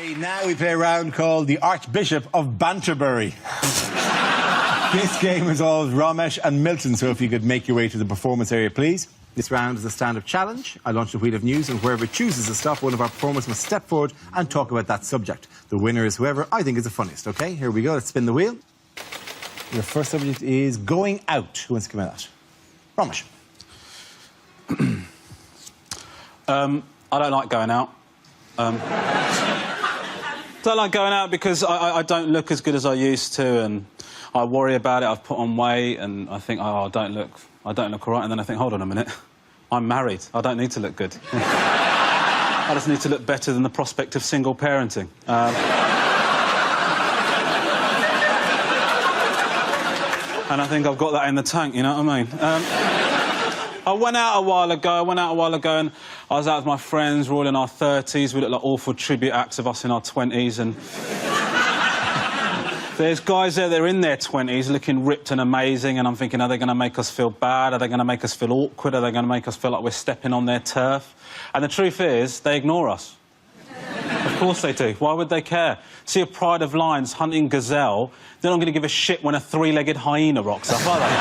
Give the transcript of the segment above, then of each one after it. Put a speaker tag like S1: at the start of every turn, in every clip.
S1: OK, now we play a round called the Archbishop of Banterbury. This game involves Ramesh and Milton, so if you could make your way to the performance area, please. This round is a stand-up challenge. I launch the wheel of news, and whoever chooses to stop, one of our performers must step forward and talk about that subject. The winner is whoever I think is the funniest, OK? Here we go, let's spin the wheel. Your first subject is going out. Who wants to come out? Ramesh.
S2: I don't like going out. Don't like going out because I don't look as good as I used to, and I worry about it. I've put on weight, and I think, oh, I don't look all right. And then I think, hold on a minute, I'm married. I don't need to look good. I just need to look better than the prospect of single parenting. And I think I've got that in the tank, you know what I mean? I went out a while ago, and I was out with my friends. We're all in our 30s. We look like awful tribute acts of us in our 20s, and there's guys there, they're in their 20s, looking ripped and amazing, and I'm thinking, are they going to make us feel bad? Are they going to make us feel awkward? Are they going to make us feel like we're stepping on their turf? And the truth is, they ignore us. Of course they do. Why would they care? See a pride of lions hunting gazelle, they're not going to give a shit when a three-legged hyena rocks up, are they?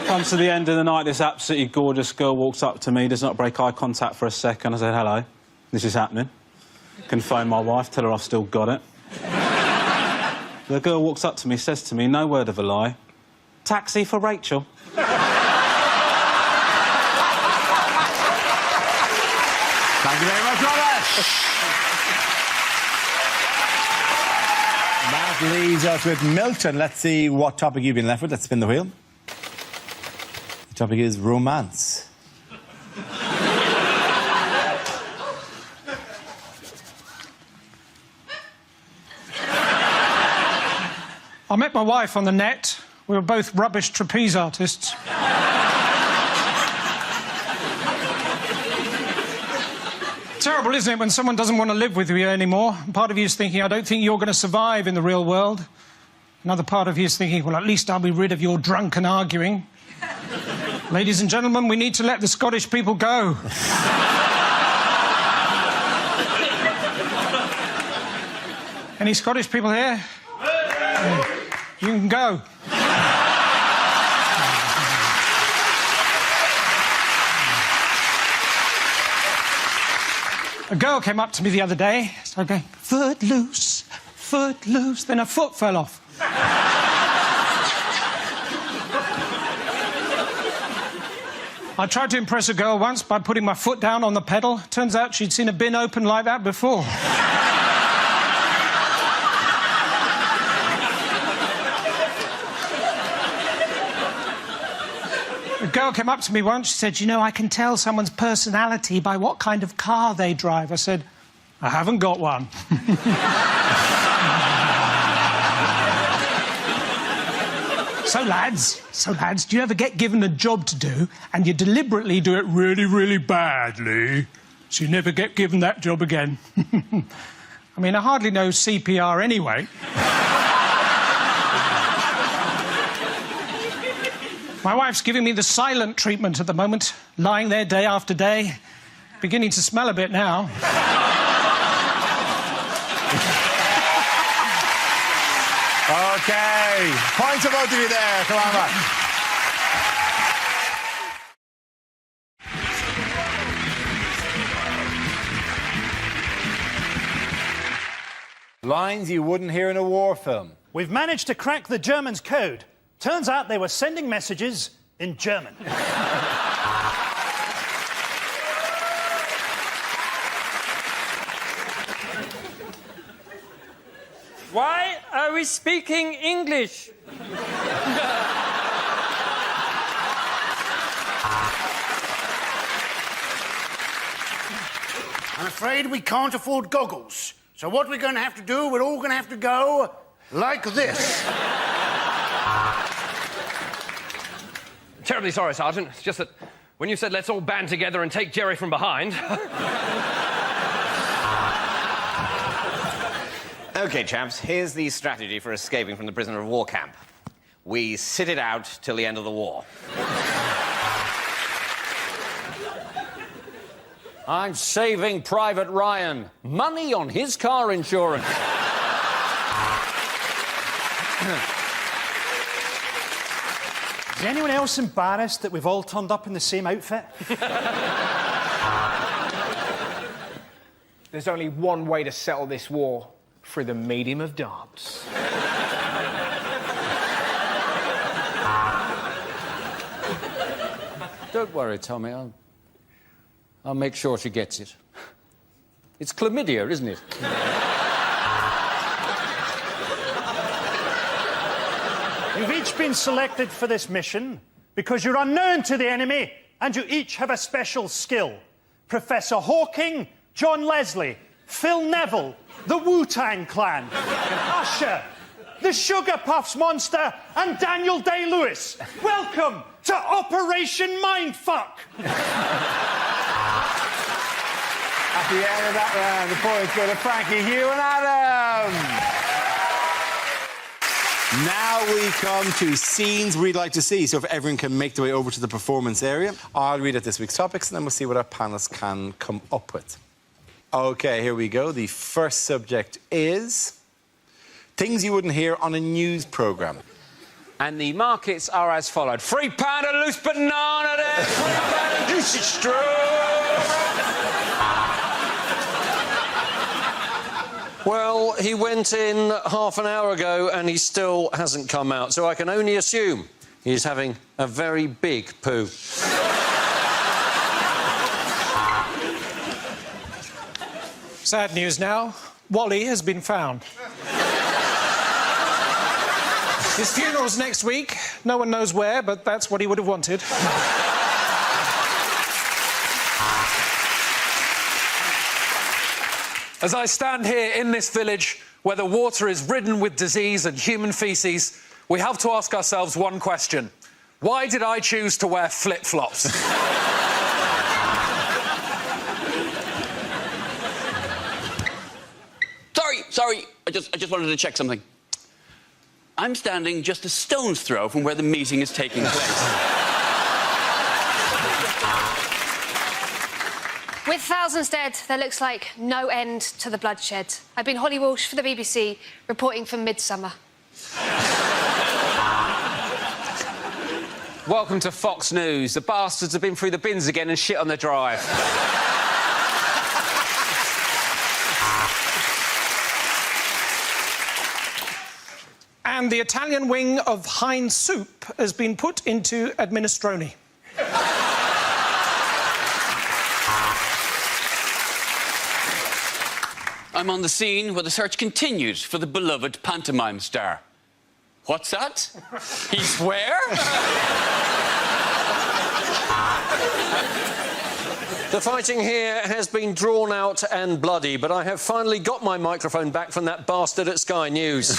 S2: Comes to the end of the night, this absolutely gorgeous girl walks up to me, does not break eye contact for a second. I said, hello, this is happening. Can phone my wife, tell her I've still got it. The girl walks up to me, says to me, no word of a lie, taxi for Rachel.
S1: Thank you very much, Ramesh. That leaves us with Milton. Let's see what topic you've been left with. Let's spin the wheel. The topic is romance.
S3: I met my wife on the net. We were both rubbish trapeze artists. Terrible, isn't it, when someone doesn't want to live with you anymore? Part of you is thinking, I don't think you're going to survive in the real world. Another part of you is thinking, well, at least I'll be rid of your drunken arguing. Ladies and gentlemen, we need to let the Scottish people go. Any Scottish people here? You can go. A girl came up to me the other day, started going, foot loose, then her foot fell off. I tried to impress a girl once by putting my foot down on the pedal. Turns out she'd seen a bin open like that before. A girl came up to me once, she said, you know, I can tell someone's personality by what kind of car they drive. I said, I haven't got one. So lads, do you ever get given a job to do and you deliberately do it really, really badly, so you never get given that job again? I mean, I hardly know CPR anyway. My wife's giving me the silent treatment at the moment, lying there day after day, beginning to smell a bit now.
S1: OK, points for both of you there. Come on back. Lines you wouldn't hear in a war film.
S4: We've managed to crack the Germans' code. Turns out they were sending messages in German.
S5: Why are we speaking English?
S6: I'm afraid we can't afford goggles. So what we're going to have to do, we're all going to have to go like this.
S7: Terribly sorry, Sergeant. It's just that when you said let's all band together and take Jerry from behind...
S8: OK, chaps, here's the strategy for escaping from the prisoner of war camp. We sit it out till the end of the war.
S9: I'm saving Private Ryan money on his car insurance.
S4: Is anyone else embarrassed that we've all turned up in the same outfit?
S10: There's only one way to settle this war, through the medium of dance.
S9: Don't worry, Tommy. I'll make sure she gets it. It's chlamydia, isn't it?
S4: You've each been selected for this mission because you're unknown to the enemy and you each have a special skill. Professor Hawking, John Leslie, Phil Neville, the Wu-Tang Clan, Usher, the Sugar Puffs Monster, and Daniel Day-Lewis. Welcome to Operation Mindfuck.
S1: At the end of that round, the points go to Frankie, Hugh and Adam. Now we come to scenes we'd like to see, so if everyone can make their way over to the performance area. I'll read out this week's topics and then we'll see what our panellists can come up with. OK, here we go. The first subject is things you wouldn't hear on a news programme.
S9: And the markets are as followed. £3 a loose banana there, £3 a juicy straw. Well, he went in half an hour ago and he still hasn't come out, so I can only assume he's having a very big poo.
S3: Sad news now. Wally has been found. His funeral's next week. No one knows where, but that's what he would have wanted.
S11: As I stand here in this village where the water is ridden with disease and human faeces, we have to ask ourselves one question. Why did I choose to wear flip-flops?
S12: Sorry, I just wanted to check something. I'm standing just a stone's throw from where the meeting is taking place.
S13: With thousands dead, there looks like no end to the bloodshed. I've been Holly Walsh for the BBC, reporting from Midsummer.
S9: Welcome to Fox News. The bastards have been through the bins again and shit on the drive.
S3: And the Italian wing of Heinz Soup has been put into administroni.
S12: I'm on the scene where the search continued for the beloved pantomime star. What's that? He's where?
S9: The fighting here has been drawn out and bloody, but I have finally got my microphone back from that bastard at Sky News.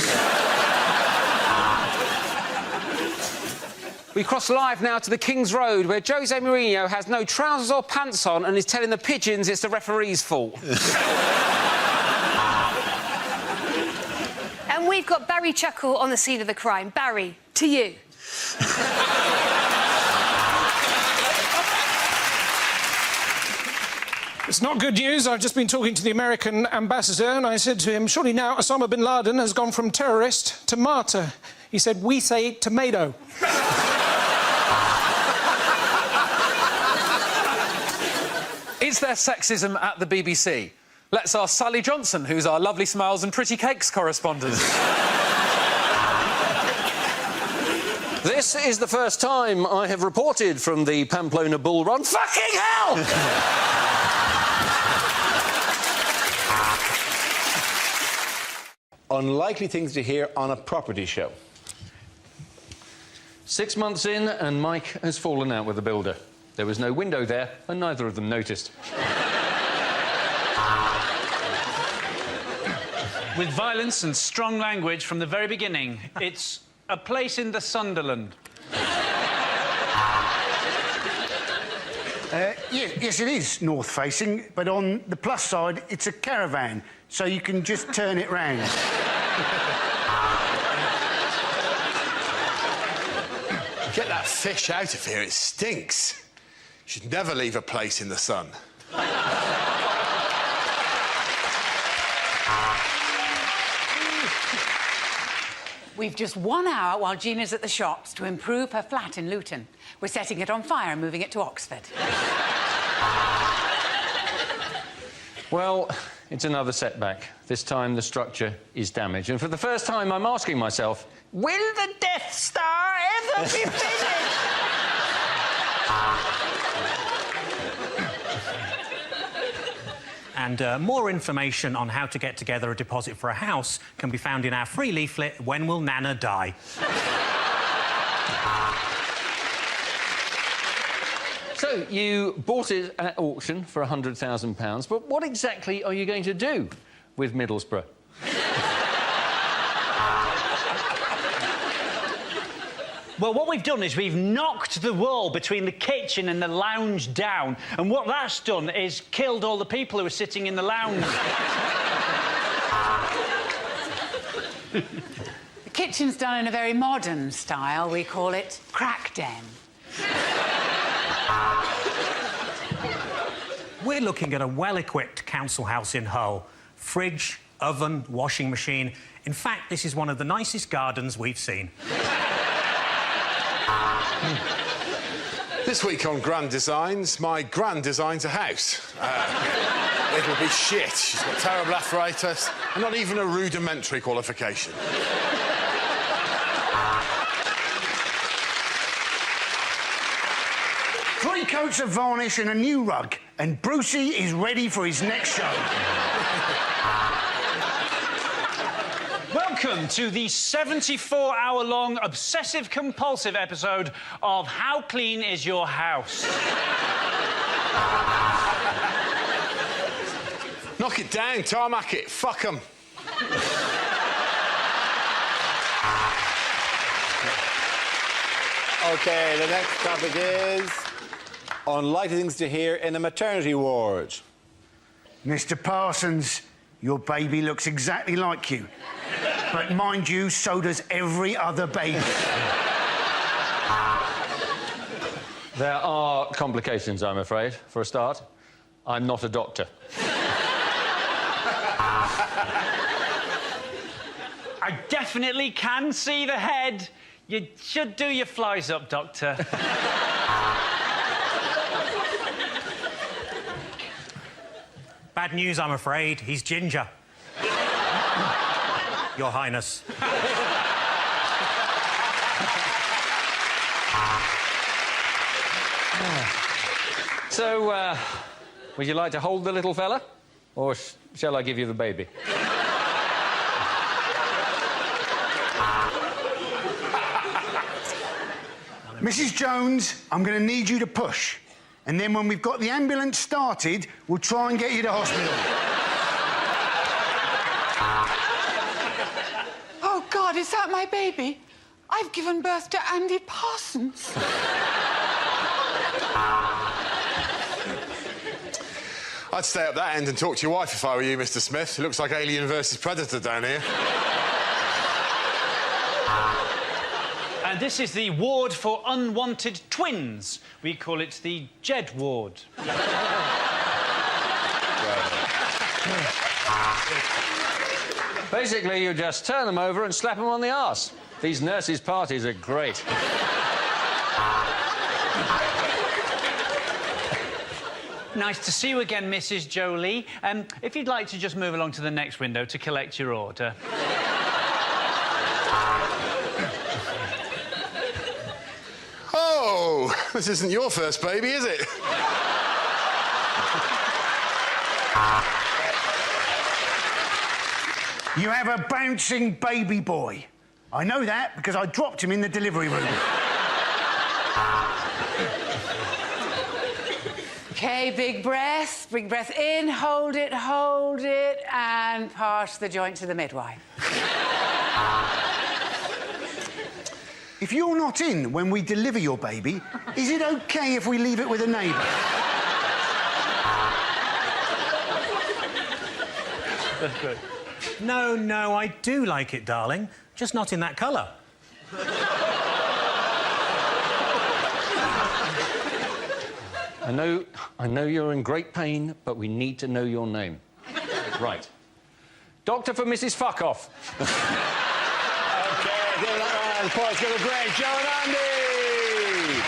S9: We cross live now to the King's Road, where Jose Mourinho has no trousers or pants on and is telling the pigeons it's the referee's fault.
S13: And we've got Barry Chuckle on the scene of the crime. Barry, to you.
S3: It's not good news. I've just been talking to the American ambassador and I said to him, surely now Osama bin Laden has gone from terrorist to martyr. He said, we say tomato.
S11: Is there sexism at the BBC? Let's ask Sally Johnson, who's our lovely smiles and pretty cakes correspondent.
S9: This is the first time I have reported from the Pamplona Bull Run. Fucking hell!
S1: Unlikely things to hear on a property show.
S9: 6 months in and Mike has fallen out with the builder. There was no window there and neither of them noticed.
S2: With violence and strong language from the very beginning, it's a place in the Sunderland.
S6: Yes, it is north-facing, but on the plus side, it's a caravan, so you can just turn it round.
S14: Get that fish out of here, it stinks. You should never leave a place in the sun.
S15: We've just 1 hour while Gina's at the shops to improve her flat in Luton. We're setting it on fire and moving it to Oxford.
S9: Well, it's another setback. This time the structure is damaged. And for the first time, I'm asking myself, will the Death Star ever be finished?
S16: And more information on how to get together a deposit for a house can be found in our free leaflet, When Will Nana Die?
S9: So, you bought it at auction for £100,000, but what exactly are you going to do with Middlesbrough?
S17: Well, what we've done is we've knocked the wall between the kitchen and the lounge down, and what that's done is killed all the people who were sitting in the lounge.
S15: The kitchen's done in a very modern style. We call it crack den.
S16: We're looking at a well-equipped council house in Hull. Fridge, oven, washing machine. In fact, this is one of the nicest gardens we've seen.
S18: This week on Grand Designs, my gran designs a house. It'll be shit. She's got terrible arthritis and not even a rudimentary qualification.
S6: 3 coats of varnish and a new rug, and Brucey is ready for his next show.
S17: Welcome to the 74-hour-long obsessive-compulsive episode of How Clean Is Your House?
S18: Knock it down, tarmac it, fuck 'em.
S1: OK, the next topic is unlikely things to hear in a maternity ward.
S6: Mr. Parsons, your baby looks exactly like you. But mind you, so does every other baby.
S9: There are complications, I'm afraid. For a start, I'm not a doctor.
S17: I definitely can see the head. You should do your flies up, Doctor.
S16: Bad news, I'm afraid. He's ginger. Your Highness.
S9: So, would you like to hold the little fella? Or shall I give you the baby?
S6: Mrs. Jones, I'm going to need you to push. And then when we've got the ambulance started, we'll try and get you to hospital.
S15: Oh, God, is that my baby? I've given birth to Andy Parsons.
S18: I'd stay up that end and talk to your wife if I were you, Mr. Smith. It looks like Alien versus Predator down here.
S17: And this is the ward for unwanted twins. We call it the Jed ward.
S9: Basically, you just turn them over and slap them on the arse. These nurses' parties are great.
S17: Nice to see you again, Mrs. Jolie. If you'd like to just move along to the next window to collect your order.
S18: Oh, this isn't your first baby, is it?
S6: You have a bouncing baby boy. I know that because I dropped him in the delivery room.
S15: OK, big breath. Big breath in, hold it, and pass the joint to the midwife.
S6: If you're not in when we deliver your baby, is it OK if we leave it with a neighbour?
S17: That's good.
S16: No, I do like it, darling. Just not in that colour.
S9: I know you're in great pain, but we need to know your name. Right. Doctor for Mrs. Fuckoff.
S1: OK, Give it a round of applause. Give a great Joe and Andy.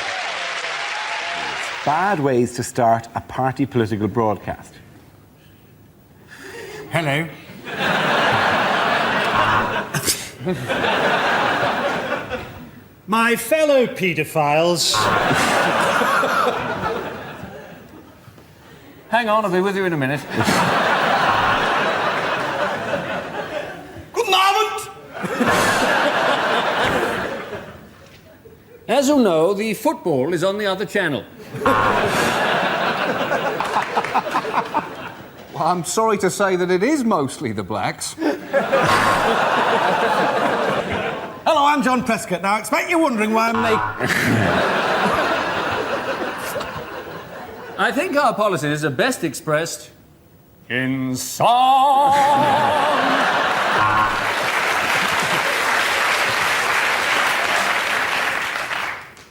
S1: Bad ways to start a party political broadcast.
S6: Hello.
S4: My fellow paedophiles.
S9: Hang on, I'll be with you in a minute.
S6: Guten Abend!
S9: As you know, the football is on the other channel.
S14: Well, I'm sorry to say that it is mostly the blacks.
S19: Hello, I'm John Prescott. Now, I expect you're wondering why I'm making...
S9: I think our policies are best expressed in song.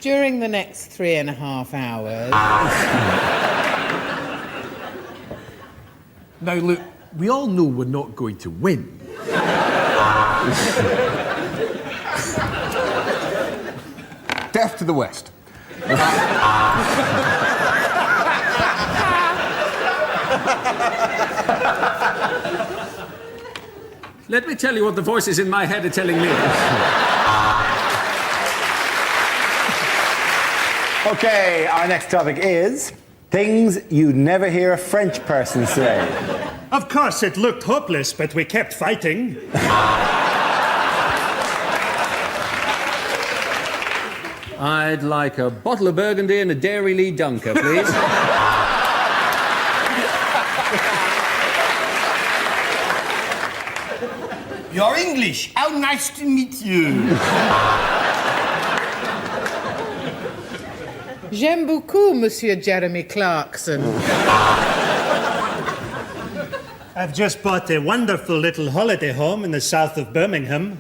S15: During the next 3.5 hours...
S19: Now, look, we all know we're not going to win.
S14: Death to the West.
S9: Let me tell you what the voices in my head are telling me.
S1: Okay, our next topic is things you'd never hear a French person say.
S4: Of course, it looked hopeless, but we kept fighting.
S9: I'd like a bottle of Burgundy and a Dairy Lee Dunker, please.
S6: You're English. How nice to meet you.
S15: J'aime beaucoup, Monsieur Jeremy Clarkson.
S4: I've just bought a wonderful little holiday home in the south of Birmingham.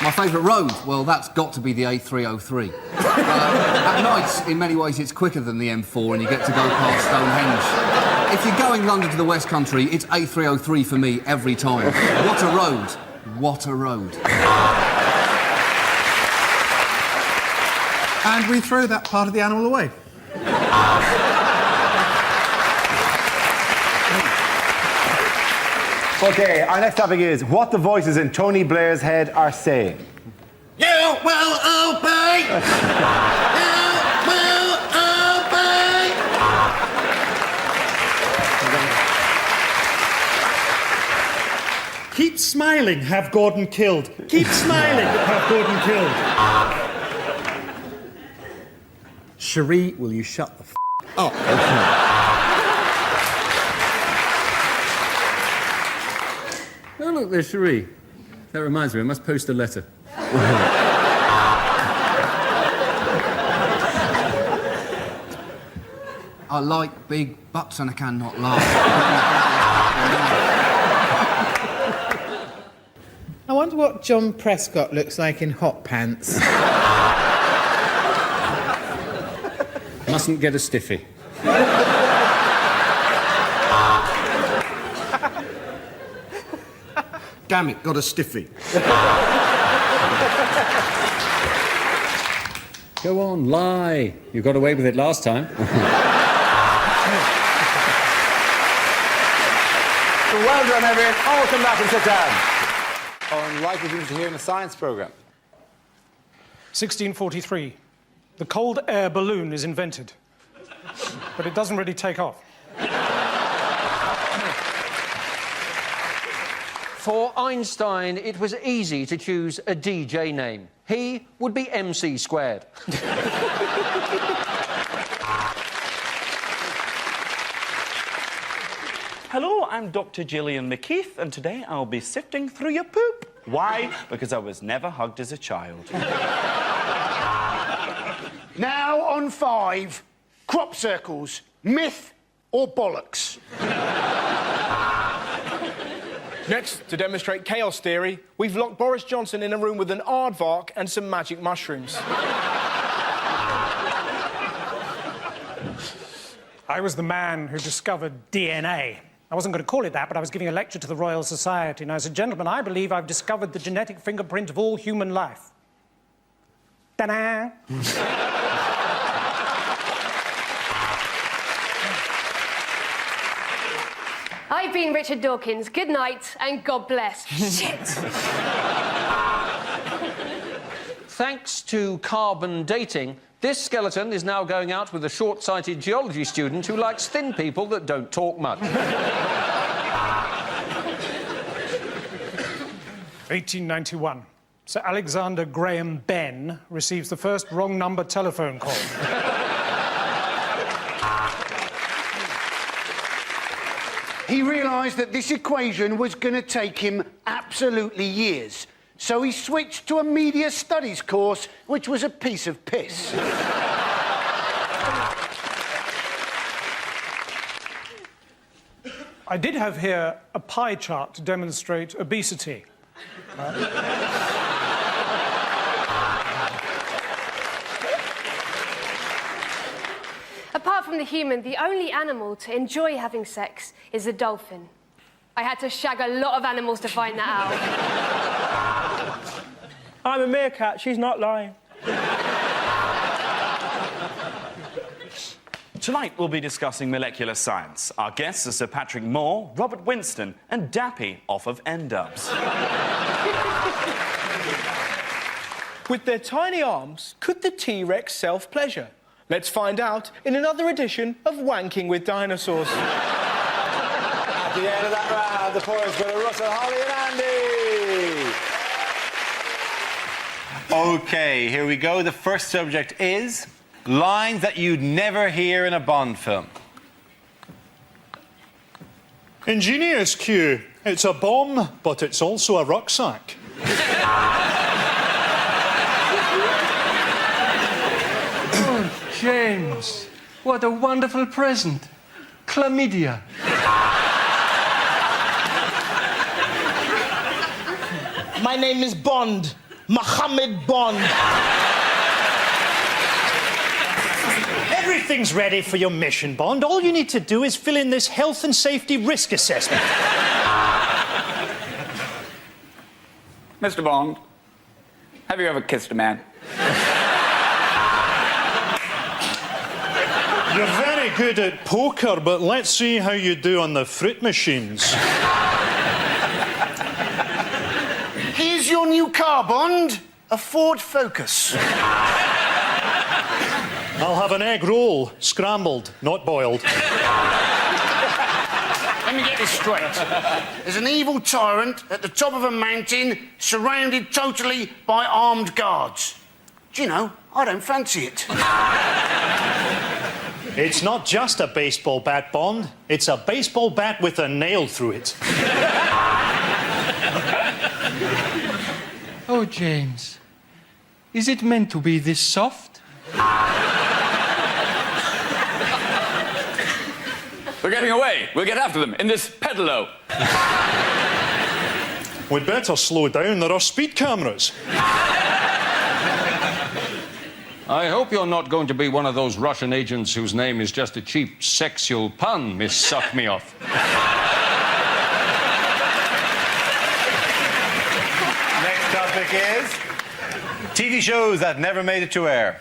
S14: My favourite road? Well, that's got to be the A303. At night, in many ways, it's quicker than the M4 and you get to go past Stonehenge. If you're going London to the West Country, it's A303 for me every time. What a road. What a road.
S19: And we throw that part of the animal away.
S1: Okay, our next topic is what the voices in Tony Blair's head are saying.
S6: You will obey! You will obey!
S4: Keep smiling, have Gordon killed. Keep smiling, have Gordon killed.
S19: Cherie, will you shut the up?
S9: Oh, look, there's Cherie. That reminds me, I must post a letter.
S14: I like big butts and I cannot laugh.
S15: I wonder what John Prescott looks like in hot pants.
S9: Mustn't get a stiffy.
S19: Damn it, got a stiffy.
S9: Go on, lie. You got away with it last time.
S1: Well done, everyone. All come back and sit down. Unlikely things to hear in a science programme.
S3: 1643. The cold air balloon is invented. But it doesn't really take off.
S9: For Einstein, it was easy to choose a DJ name. He would be MC squared.
S20: Hello, I'm Dr. Gillian McKeith, and today I'll be sifting through your poop. Why? Because I was never hugged as a child.
S6: Now on 5, crop circles, myth or bollocks?
S10: Next, to demonstrate chaos theory, we've locked Boris Johnson in a room with an aardvark and some magic mushrooms.
S3: I was the man who discovered DNA. I wasn't going to call it that, but I was giving a lecture to the Royal Society, and I said, gentlemen, I believe I've discovered the genetic fingerprint of all human life. Ta-da!
S13: I've been Richard Dawkins. Good night and God bless. Shit!
S7: Thanks to carbon dating, this skeleton is now going out with a short-sighted geology student who likes thin people that don't talk much.
S3: 1891. Sir Alexander Graham Benn receives the first wrong number telephone call.
S6: He realised that this equation was going to take him absolutely years. So he switched to a media studies course, which was a piece of piss.
S3: I did have here a pie chart to demonstrate obesity.
S13: Apart from the human, the only animal to enjoy having sex is the dolphin. I had to shag a lot of animals to find that out.
S10: I'm a meerkat, she's not lying.
S20: Tonight we'll be discussing molecular science. Our guests are Sir Patrick Moore, Robert Winston and Dappy off of N-Dubs.
S10: With their tiny arms, could the T-Rex self-pleasure? Let's find out in another edition of Wanking with Dinosaurs.
S1: At the end of that round, the points go to Russell, Holly and Andy. OK, here we go. The first subject is lines that you'd never hear in a Bond film.
S4: Ingenious, Q. It's a bomb, but it's also a rucksack.
S5: James, what a wonderful present. Chlamydia.
S10: My name is Bond. Mohammed Bond.
S4: Everything's ready for your mission, Bond. All you need to do is fill in this health and safety risk assessment.
S12: Mr. Bond, have you ever kissed a man?
S4: You're very good at poker, but let's see how you do on the fruit machines.
S6: Here's your new car, Bond. A Ford Focus.
S4: I'll have an egg roll, scrambled, not boiled.
S6: Let me get this straight. There's an evil tyrant at the top of a mountain, surrounded totally by armed guards. Do you know, I don't fancy it.
S4: It's not just a baseball bat, Bond. It's a baseball bat with a nail through it.
S5: Oh, James, is it meant to be this soft?
S12: They're getting away. We'll get after them in this pedalo.
S4: We'd better slow down. There are speed cameras.
S18: I hope you're not going to be one of those Russian agents whose name is just a cheap sexual pun, Miss Suck Me Off.
S1: Next topic is TV shows that never made it to air.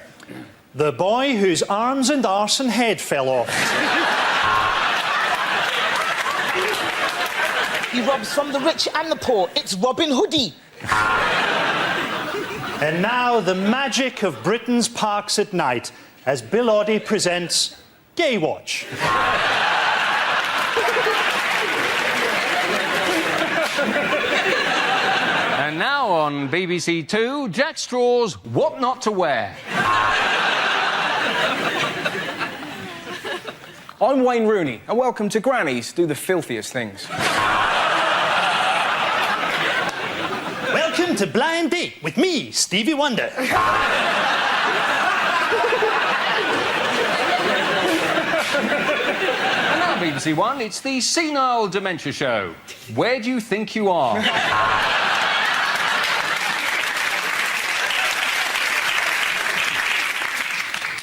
S4: The boy whose arms and arse and head fell off.
S10: He robs from the rich and the poor. It's Robin Hoodie.
S4: And now the magic of Britain's parks at night as Bill Oddie presents Gay Watch.
S7: And now on BBC Two, Jack Straw's What Not to Wear.
S10: I'm Wayne Rooney, and welcome to Grannies Do the Filthiest Things.
S4: Welcome to Blind Date with me, Stevie Wonder.
S7: And now BBC One, it's the Senile Dementia Show. Where do you think you are?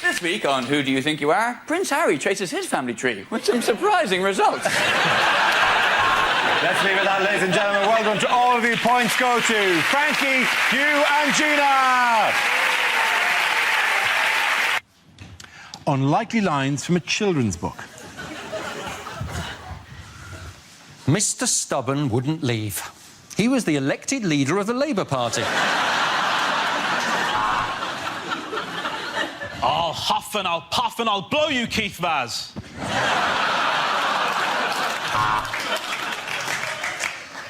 S12: This week on Who Do You Think You Are, Prince Harry traces his family tree with some surprising results.
S1: Let's leave it at that, ladies and gentlemen. Well done to all of you. Points go to Frankie, Hugh and Gina. Unlikely lines from a children's book.
S9: Mr. Stubborn wouldn't leave. He was the elected leader of the Labour Party.
S2: I'll huff and I'll puff and I'll blow you, Keith Vaz.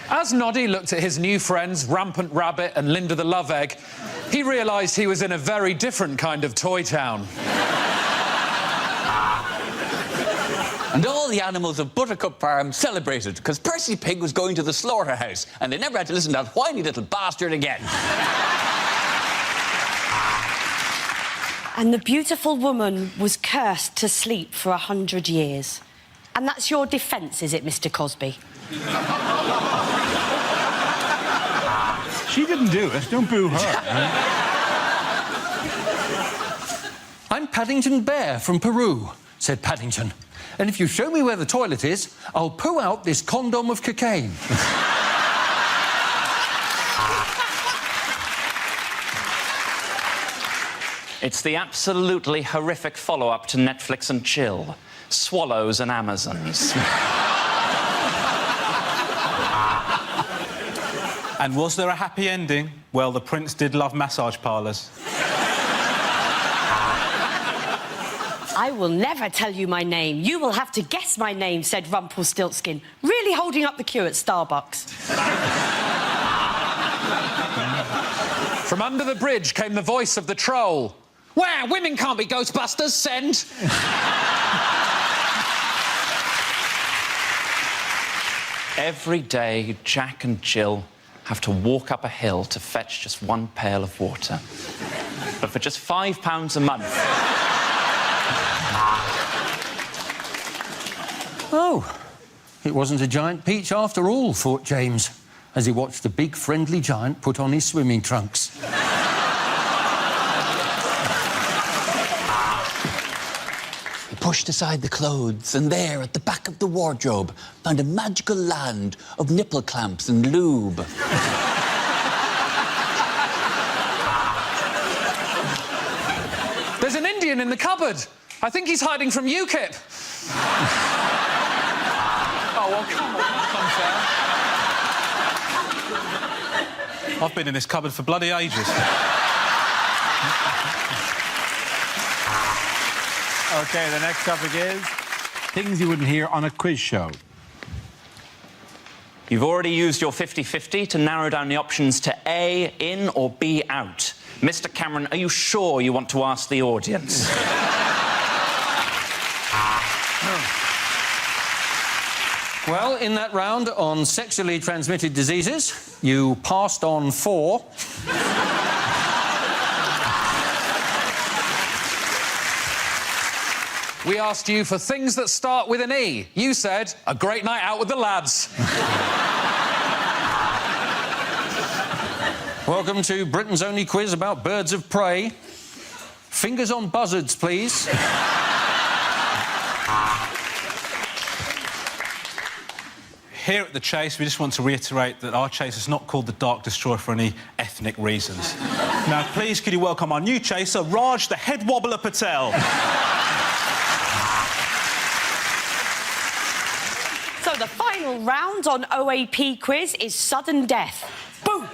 S11: As Noddy looked at his new friends, Rampant Rabbit and Linda the Love Egg, he realised he was in a very different kind of toy town.
S12: And all the animals of Buttercup Farm celebrated because Percy Pig was going to the slaughterhouse and they never had to listen to that whiny little bastard again.
S21: And the beautiful woman was cursed to sleep for 100 years. And that's your defence, is it, Mr. Cosby?
S1: She didn't do it. Don't boo her.
S9: I'm Paddington Bear from Peru, said Paddington. And if you show me where the toilet is, I'll poo out this condom of cocaine.
S20: It's the absolutely horrific follow-up to Netflix and Chill. Swallows and Amazons.
S2: And was there a happy ending? Well, the prince did love massage parlours.
S21: I will never tell you my name. You will have to guess my name, said Rumpelstiltskin, really holding up the queue at Starbucks.
S11: From under the bridge came the voice of the troll. Where? Women can't be Ghostbusters, send!
S20: Every day, Jack and Jill have to walk up a hill to fetch just one pail of water. But for just £5 a month...
S9: Oh, it wasn't a giant peach after all, thought James, as he watched the big friendly giant put on his swimming trunks.
S12: He pushed aside the clothes and there, at the back of the wardrobe, found a magical land of nipple clamps and lube.
S11: There's an Indian in the cupboard. I think he's hiding from UKIP.
S2: Oh, well, come on, that's unfair. I've been in this cupboard for bloody ages.
S1: OK, the next topic is things you wouldn't hear on a quiz show.
S20: You've already used your 50-50 to narrow down the options to A, in, or B, out. Mr. Cameron, are you sure you want to ask the audience?
S9: Well, in that round on sexually transmitted diseases, you passed on 4.
S11: We asked you for things that start with an E. You said, a great night out with the lads.
S9: Welcome to Britain's only quiz about birds of prey. Fingers on buzzards, please.
S2: Here at The Chase, we just want to reiterate that our chase is not called the Dark Destroyer for any ethnic reasons. Now, please, could you welcome our new chaser, Raj the Head Wobbler Patel.
S21: So the final round on OAP quiz is sudden death. Boom!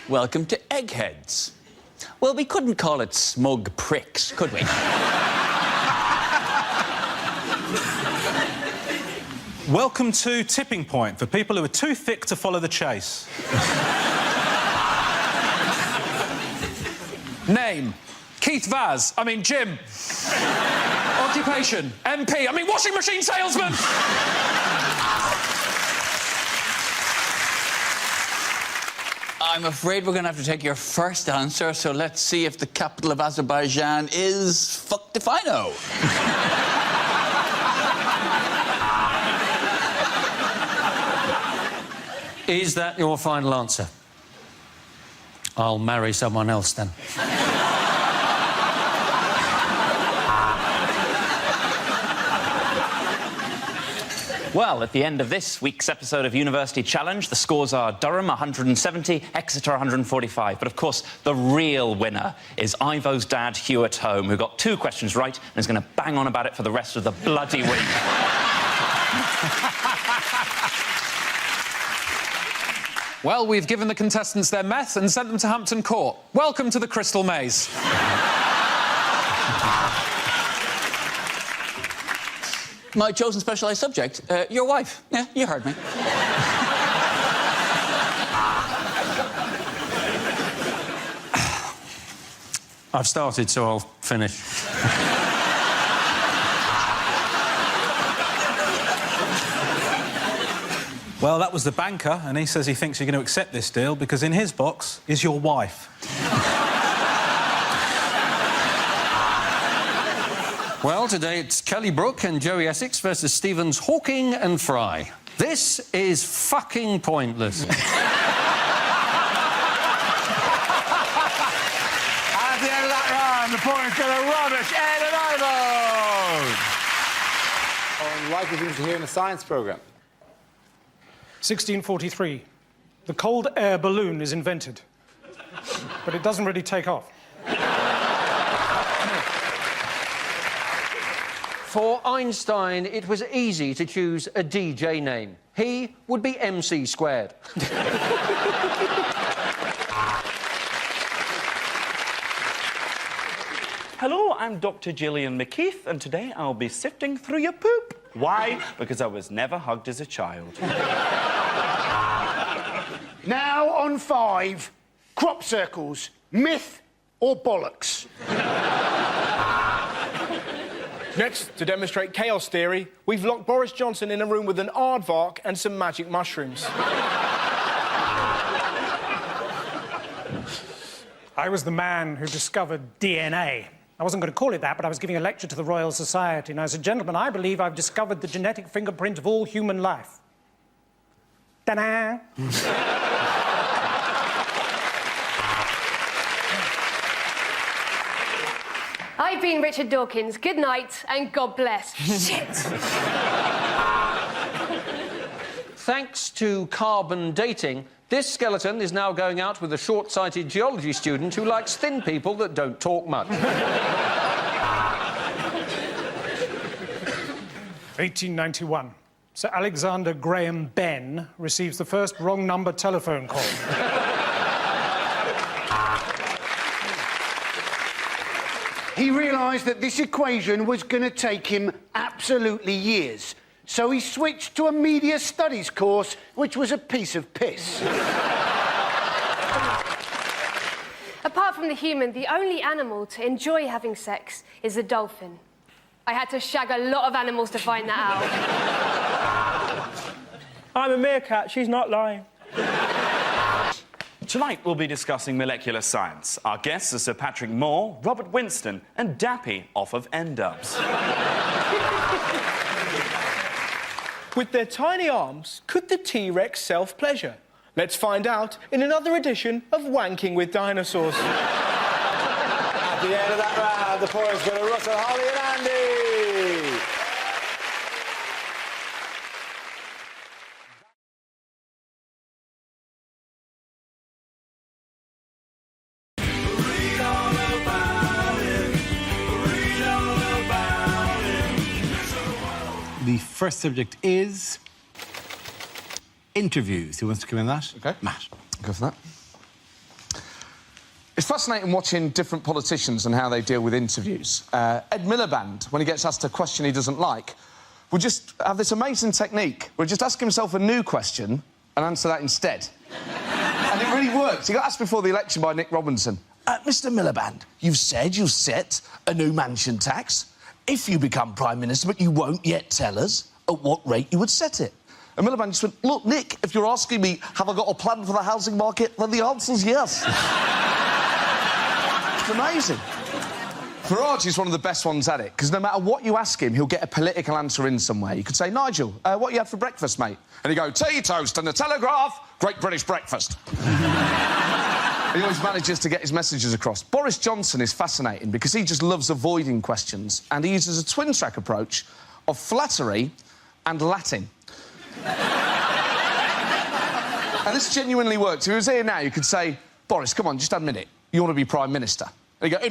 S12: Welcome to Eggheads. Well, we couldn't call it smug pricks, could we?
S2: Welcome to Tipping Point, for people who are too thick to follow the chase.
S11: Name, Keith Vaz. I mean, Jim. Occupation, MP. I mean, washing machine salesman.
S12: I'm afraid we're going to have to take your first answer, so let's see if the capital of Azerbaijan is fuck if I know.
S9: Is that your final answer? I'll marry someone else then.
S20: Well, at the end of this week's episode of University Challenge, the scores are Durham 170, Exeter 145. But, of course, the real winner is Ivo's dad, Hugh at home, who got 2 questions right and is going to bang on about it for the rest of the bloody week.
S11: Well, we've given the contestants their meth and sent them to Hampton Court. Welcome to the Crystal Maze.
S12: My chosen specialised subject, your wife. Yeah, you heard me.
S9: I've started, so I'll finish.
S2: Well, that was the banker, and he says he thinks you're going to accept this deal because in his box is your wife.
S9: Well, today it's Kelly Brook and Joey Essex versus Stevens, Hawking and Fry. This is fucking pointless.
S1: At the end of that round, the points go to Rubbish, Ed and Ivo. Unlikely things to hear in a science programme.
S3: 1643. The cold air balloon is invented. But it doesn't really take off.
S7: For Einstein, it was easy to choose a DJ name. He would be MC squared.
S8: Hello, I'm Dr. Gillian McKeith, and today I'll be sifting through your poop. Why? Because I was never hugged as a child.
S6: Now on 5, crop circles, myth or bollocks?
S10: Next, to demonstrate chaos theory, we've locked Boris Johnson in a room with an aardvark and some magic mushrooms.
S3: I was the man who discovered DNA. I wasn't going to call it that, but I was giving a lecture to the Royal Society, and I said, gentlemen, I believe I've discovered the genetic fingerprint of all human life. Ta-da!
S13: I've been Richard Dawkins. Good night and God bless. Shit!
S7: Thanks to carbon dating, this skeleton is now going out with a short-sighted geology student who likes thin people that don't talk much.
S3: 1891. Sir Alexander Graham Benn receives the first wrong number telephone call.
S6: He realised that this equation was going to take him absolutely years. So he switched to a media studies course, which was a piece of piss.
S13: Apart from the human, the only animal to enjoy having sex is the dolphin. I had to shag a lot of animals to find that out.
S8: I'm a meerkat, she's not lying. Tonight we'll be discussing molecular science. Our guests are Sir Patrick Moore, Robert Winston and Dappy off of N-Dubs.
S10: With their tiny arms, could the T-Rex self-pleasure? Let's find out in another edition of Wanking with Dinosaurs.
S1: At the end of that round, the points go to Russell, Holly and Andy. The first subject is interviews. Who wants to come in that?
S22: OK.
S1: Matt.
S22: Go for that. It's fascinating watching different politicians and how they deal with interviews. Ed Miliband, when he gets asked a question he doesn't like, will just have this amazing technique where he'll just ask himself a new question and answer that instead. And it really works. He got asked before the election by Nick Robinson. Mr Miliband, you've said you'll set a new mansion tax if you become Prime Minister, but you won't yet tell us at what rate you would set it. And Miliband just went, look, Nick, if you're asking me, have I got a plan for the housing market, then the answer's yes. It's amazing. Farage is one of the best ones at it, because no matter what you ask him, he'll get a political answer in somewhere. You could say, Nigel, what you had for breakfast, mate? And he'd go, tea, toast and the Telegraph, Great British breakfast. He always manages to get his messages across. Boris Johnson is fascinating because he just loves avoiding questions, and he uses a twin-track approach of flattery and Latin. And this genuinely works. If he was here now, you could say, Boris, come on, just admit it. You want to be Prime Minister. And he'd go, oh,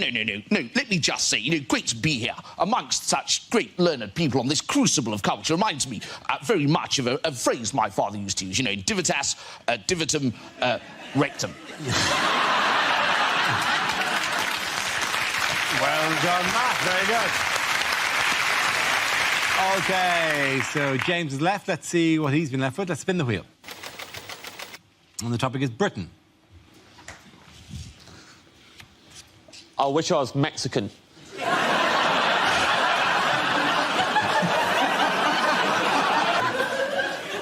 S22: no, let me just say, great to be here amongst such great learned people on this crucible of culture. Reminds me very much of a phrase my father used to use, divitas, divitum, rectum.
S1: Well done, Matt. Very good. OK, so James is left. Let's see what he's been left with. Let's spin the wheel. And the topic is Britain.
S16: I wish I was Mexican.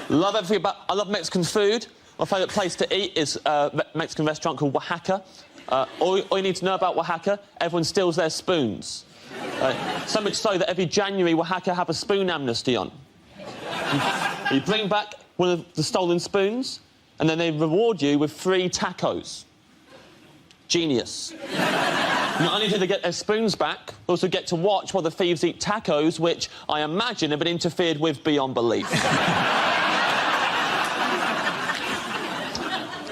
S16: Love everything about... I love Mexican food. My favourite place to eat is a Mexican restaurant called Oaxaca. All you need to know about Oaxaca, everyone steals their spoons. So much so that every January, Oaxaca have a spoon amnesty on. You bring back one of the stolen spoons, and then they reward you with 3 tacos. Genius. Not only do they get their spoons back, they also get to watch while the thieves eat tacos, which I imagine have been interfered with beyond belief.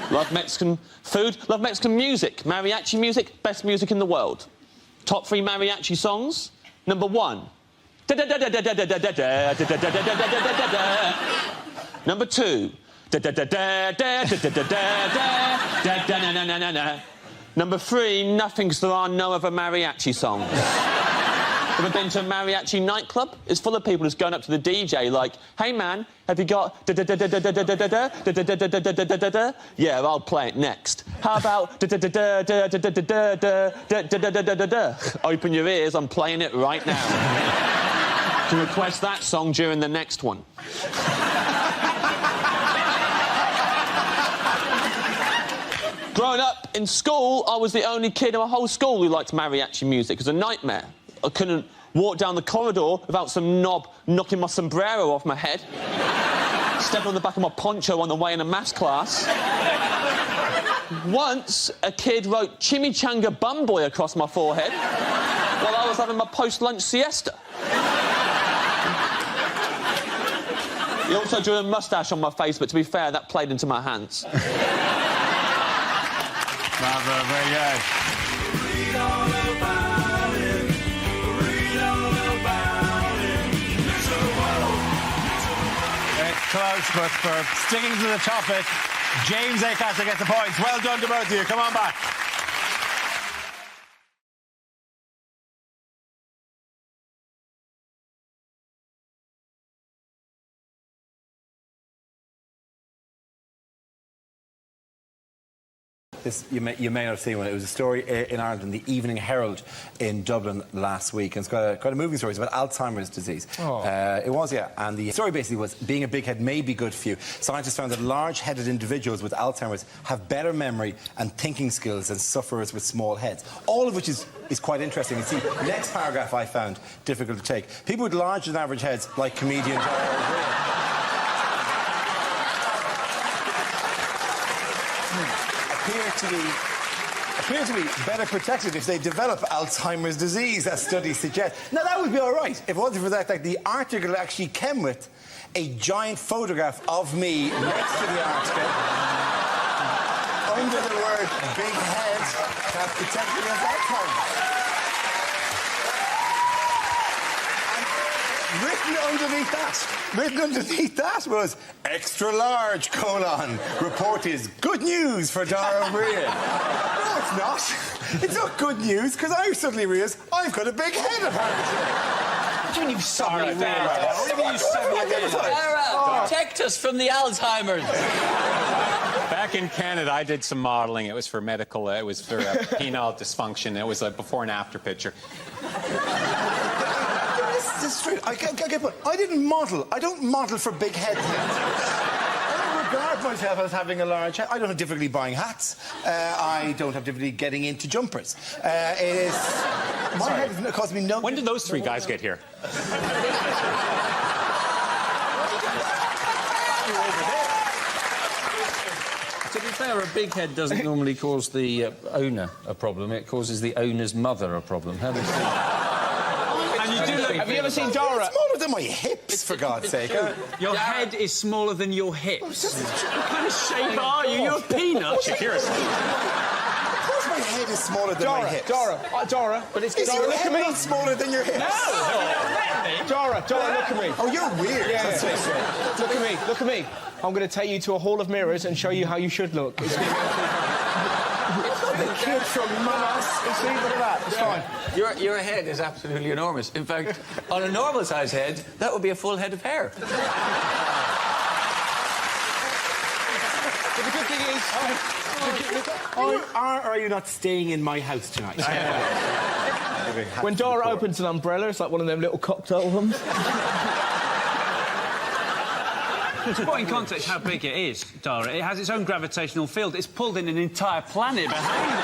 S16: Love Mexican food, love Mexican music. Mariachi music, best music in the world. Top 3 mariachi songs. Number 1. Number 2. Number 3, nothing, because there are no other mariachi songs. Ever been to a mariachi nightclub? It's full of people just going up to the DJ like, hey man, have you got yeah, I'll play it next. How about open your ears, I'm playing it right now. You can request that song during the next one. Growing up in school, I was the only kid in my whole school who liked mariachi music. It was a nightmare. I couldn't walk down the corridor without some knob knocking my sombrero off my head, stepping on the back of my poncho on the way in a maths class. Once, a kid wrote Chimichanga Bumboy across my forehead while I was having my post-lunch siesta. He also drew a moustache on my face, but to be fair, that played into my hands.
S1: Bravo, very good.
S17: Read all about it. Read all about it.
S1: It's close, but for sticking to the topic, James Acaster gets the points. Well done to both of you. Come on back. This, you may not have seen one. It was a story in Ireland in the Evening Herald in Dublin last week. And it's got a moving story. It's about Alzheimer's disease. Oh. It was, yeah. And the story basically was being a big head may be good for you. Scientists found that large-headed individuals with Alzheimer's have better memory and thinking skills than sufferers with small heads. All of which is quite interesting. You see, next paragraph I found difficult to take. People with larger than average heads, like comedians, appear to be better protected if they develop Alzheimer's disease, as studies suggest. Now, that would be all right if it wasn't for that. Like, the article actually came with a giant photograph of me next to the article, under the word big head, that protected against Alzheimer's. Written underneath that was extra large : report is good news for Dara O'Brien. No, it's not. It's not good news, because I suddenly realised I've got a big head, apparently.
S12: What do you mean you suddenly realised?
S1: What do you mean you suddenly realised?
S12: Dara, protect us from the Alzheimer's.
S23: Back in Canada, I did some modelling. It was for medical, it was for penile dysfunction. It was a before and after picture.
S1: This is true. I didn't model. I don't model for big heads. I don't regard myself as having a large head. I don't have difficulty buying hats. I don't have difficulty getting into jumpers. My head has caused me no...
S23: When did those 3 guys get here?
S9: To be fair, a big head doesn't normally cause the owner a problem. It causes the owner's mother a problem. How do you think?
S23: And you do look
S10: Have you ever seen Dara?
S1: It's smaller than my hips, for God's sake.
S14: Your head is smaller than your hips. What kind of shape are you? You're a peanut.
S1: Shakira. Of course my head is smaller than my hips.
S10: Dara, but it's...
S1: Is
S10: Dara,
S1: your
S10: look
S1: head
S10: at me.
S1: not smaller than your hips?
S10: No! Dara, look at me.
S1: Oh, you're weird.
S10: Yeah. Look at me. I'm going to take you to a hall of mirrors and show you how you should look. It's going to be
S1: the kid from Mars.
S10: See, look at that. It's fine.
S12: Your head is absolutely enormous. In fact, on a normal-sized head, that would be a full head of hair.
S10: But the good thing is...
S1: Are you not staying in my house tonight?
S10: When Dara opens an umbrella, it's like one of them little cocktail ones.
S14: To put in context how big it is, Dara, it has its own gravitational field. It's pulled in an entire planet behind it.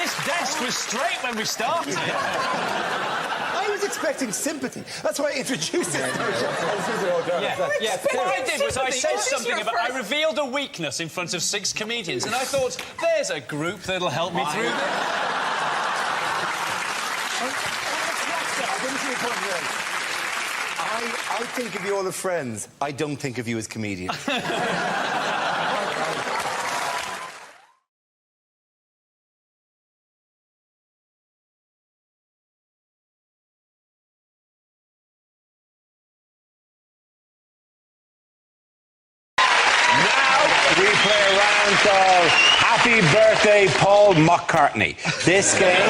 S14: This desk was straight when we started.
S1: I was expecting sympathy. That's why I introduced it.
S14: What I did was I said something about... I revealed a weakness in front of 6 comedians, and I thought, there's a group that'll help me through this.
S1: I think of you all as friends. I don't think of you as comedians. We play a round called Happy Birthday, Paul McCartney. This game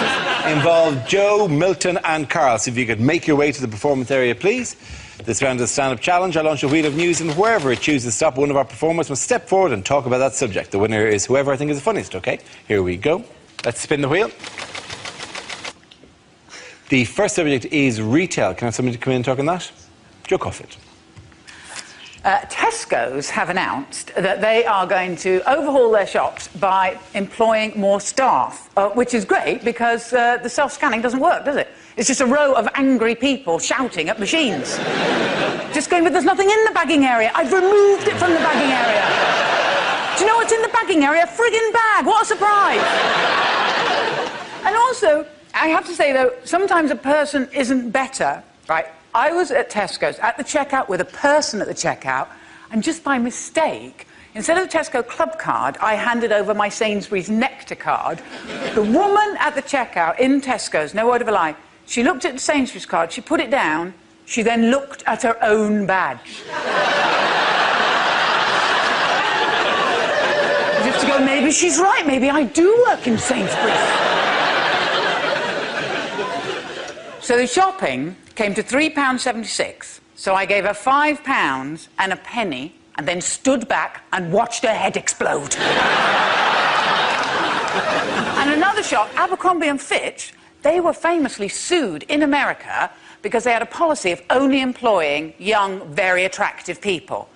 S1: involved Joe, Milton and Carl. So if you could make your way to the performance area, please. This round is a stand-up challenge. I launch a wheel of news, and wherever it chooses to stop, one of our performers must step forward and talk about that subject. The winner is whoever I think is the funniest, OK? Here we go. Let's spin the wheel. The first subject is retail. Can I have somebody to come in and talk on that? Joe Coffett.
S15: Tesco's have announced that they are going to overhaul their shops by employing more staff, which is great because the self-scanning doesn't work, does it? It's just a row of angry people shouting at machines. Just going, but there's nothing in the bagging area. I've removed it from the bagging area. Do you know what's in the bagging area? A friggin' bag. What a surprise. And also, I have to say, though, sometimes a person isn't better, right? I was at Tesco's at the checkout with a person at the checkout, and just by mistake, instead of the Tesco club card, I handed over my Sainsbury's Nectar card. The woman at the checkout in Tesco's, no word of a lie, she looked at the Sainsbury's card, she put it down, she then looked at her own badge. As if to go, maybe she's right, maybe I do work in Sainsbury's. So the shopping came to £3.76, so I gave her £5 and a penny and then stood back and watched her head explode. And another shop, Abercrombie & Fitch, they were famously sued in America because they had a policy of only employing young, very attractive people.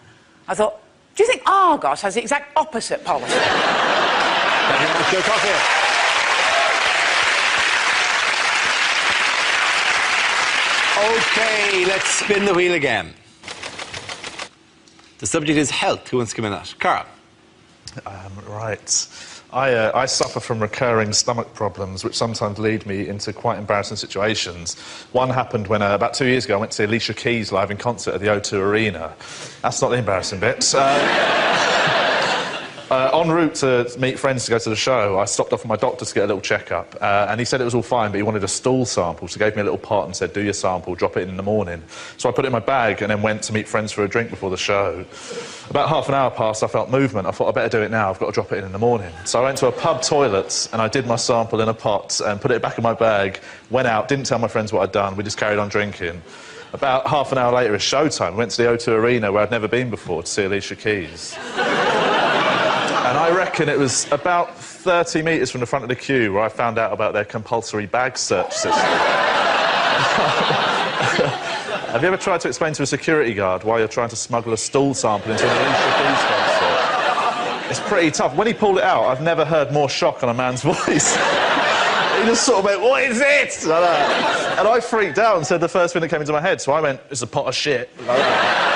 S15: I thought, do you think Argos has the exact opposite policy?
S1: Thank you very much, Joe Coffey. OK, let's spin the wheel again. The subject is health. Who wants to come in that? Carl.
S19: Right. I suffer from recurring stomach problems, which sometimes lead me into quite embarrassing situations. One happened when, about 2 years ago, I went to see Alicia Keys live in concert at the O2 Arena. That's not the embarrassing bit. En route to meet friends to go to the show, I stopped off with my doctor to get a little checkup, and he said it was all fine, but he wanted a stool sample, so he gave me a little pot and said, do your sample, drop it in the morning. So I put it in my bag and then went to meet friends for a drink before the show. About half an hour passed, I felt movement. I thought, I better do it now, I've got to drop it in the morning. So I went to a pub toilet and I did my sample in a pot and put it back in my bag, went out, didn't tell my friends what I'd done, we just carried on drinking. About half an hour later, it's showtime. Went to the O2 Arena where I'd never been before to see Alicia Keys. And I reckon it was about 30 metres from the front of the queue where I found out about their compulsory bag search system. Have you ever tried to explain to a security guard why you're trying to smuggle a stool sample into an Alicia Keys concert? It's pretty tough. When he pulled it out, I've never heard more shock on a man's voice. He just sort of went, what is it? Like that. And I freaked out and said the first thing that came into my head, so I went, it's a pot of shit. Like that.